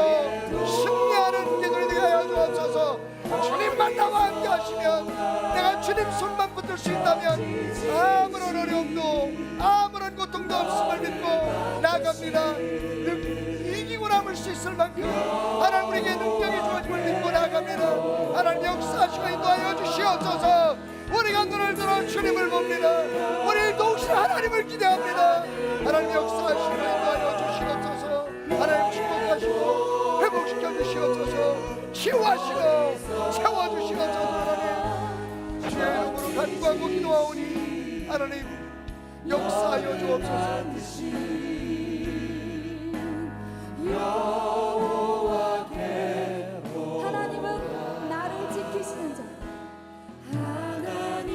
승리하는 기도를 되게 하여 주옵소서. 주님만 나와 함께 하시면, 내가 주님 손만 붙들 수 있다면 아무런 어려움도 아무런 고통도 없음을 믿고 나아갑니다. 이기고 남을 수 있을 만큼 하나님 우리에게 능력이 주어짐을 믿고 나아갑니다. 하나님 역사하시고 인도하여 주시옵소서. 우리가 눈을 들어 주님을 봅니다. 우리 더욱이 하나님을 기대합니다. 하나님 역사하시고 인도하여 주시옵소서. 하나님 축복하시고 회복시켜 주시옵소서. 치유하시고 채워주시옵소서. 하나님, 주의 이름으로 간구하고 기도하오니 하나님 역사하여 주옵소서. 하나님은 나를 지키시는 자. 하나님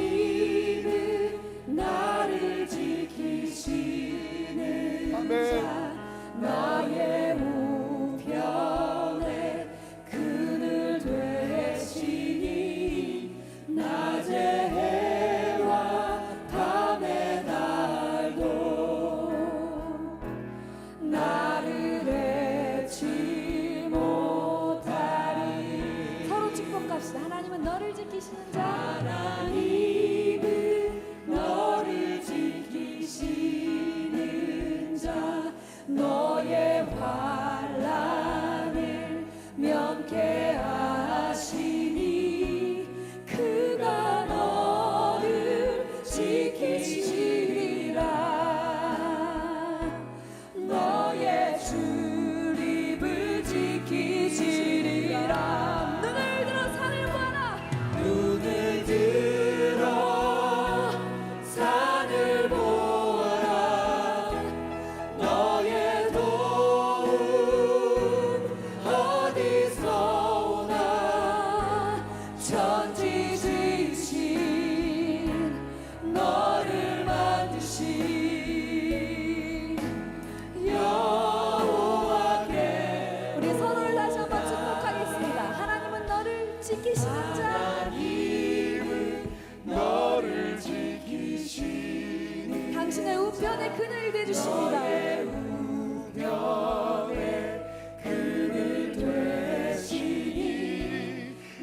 그늘 되주십니다.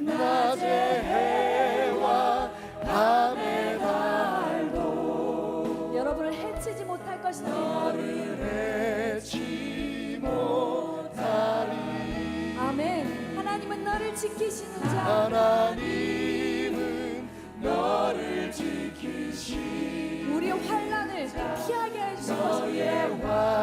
낮의 해와 밤의 달도 여러분을 해치지 못할 것이다. 해치 못하리. 아멘. 하나님은 너를 지키시는 자. 하나님은 너를 지키시. 우리의 환란을 피하게 해주실 것입니다.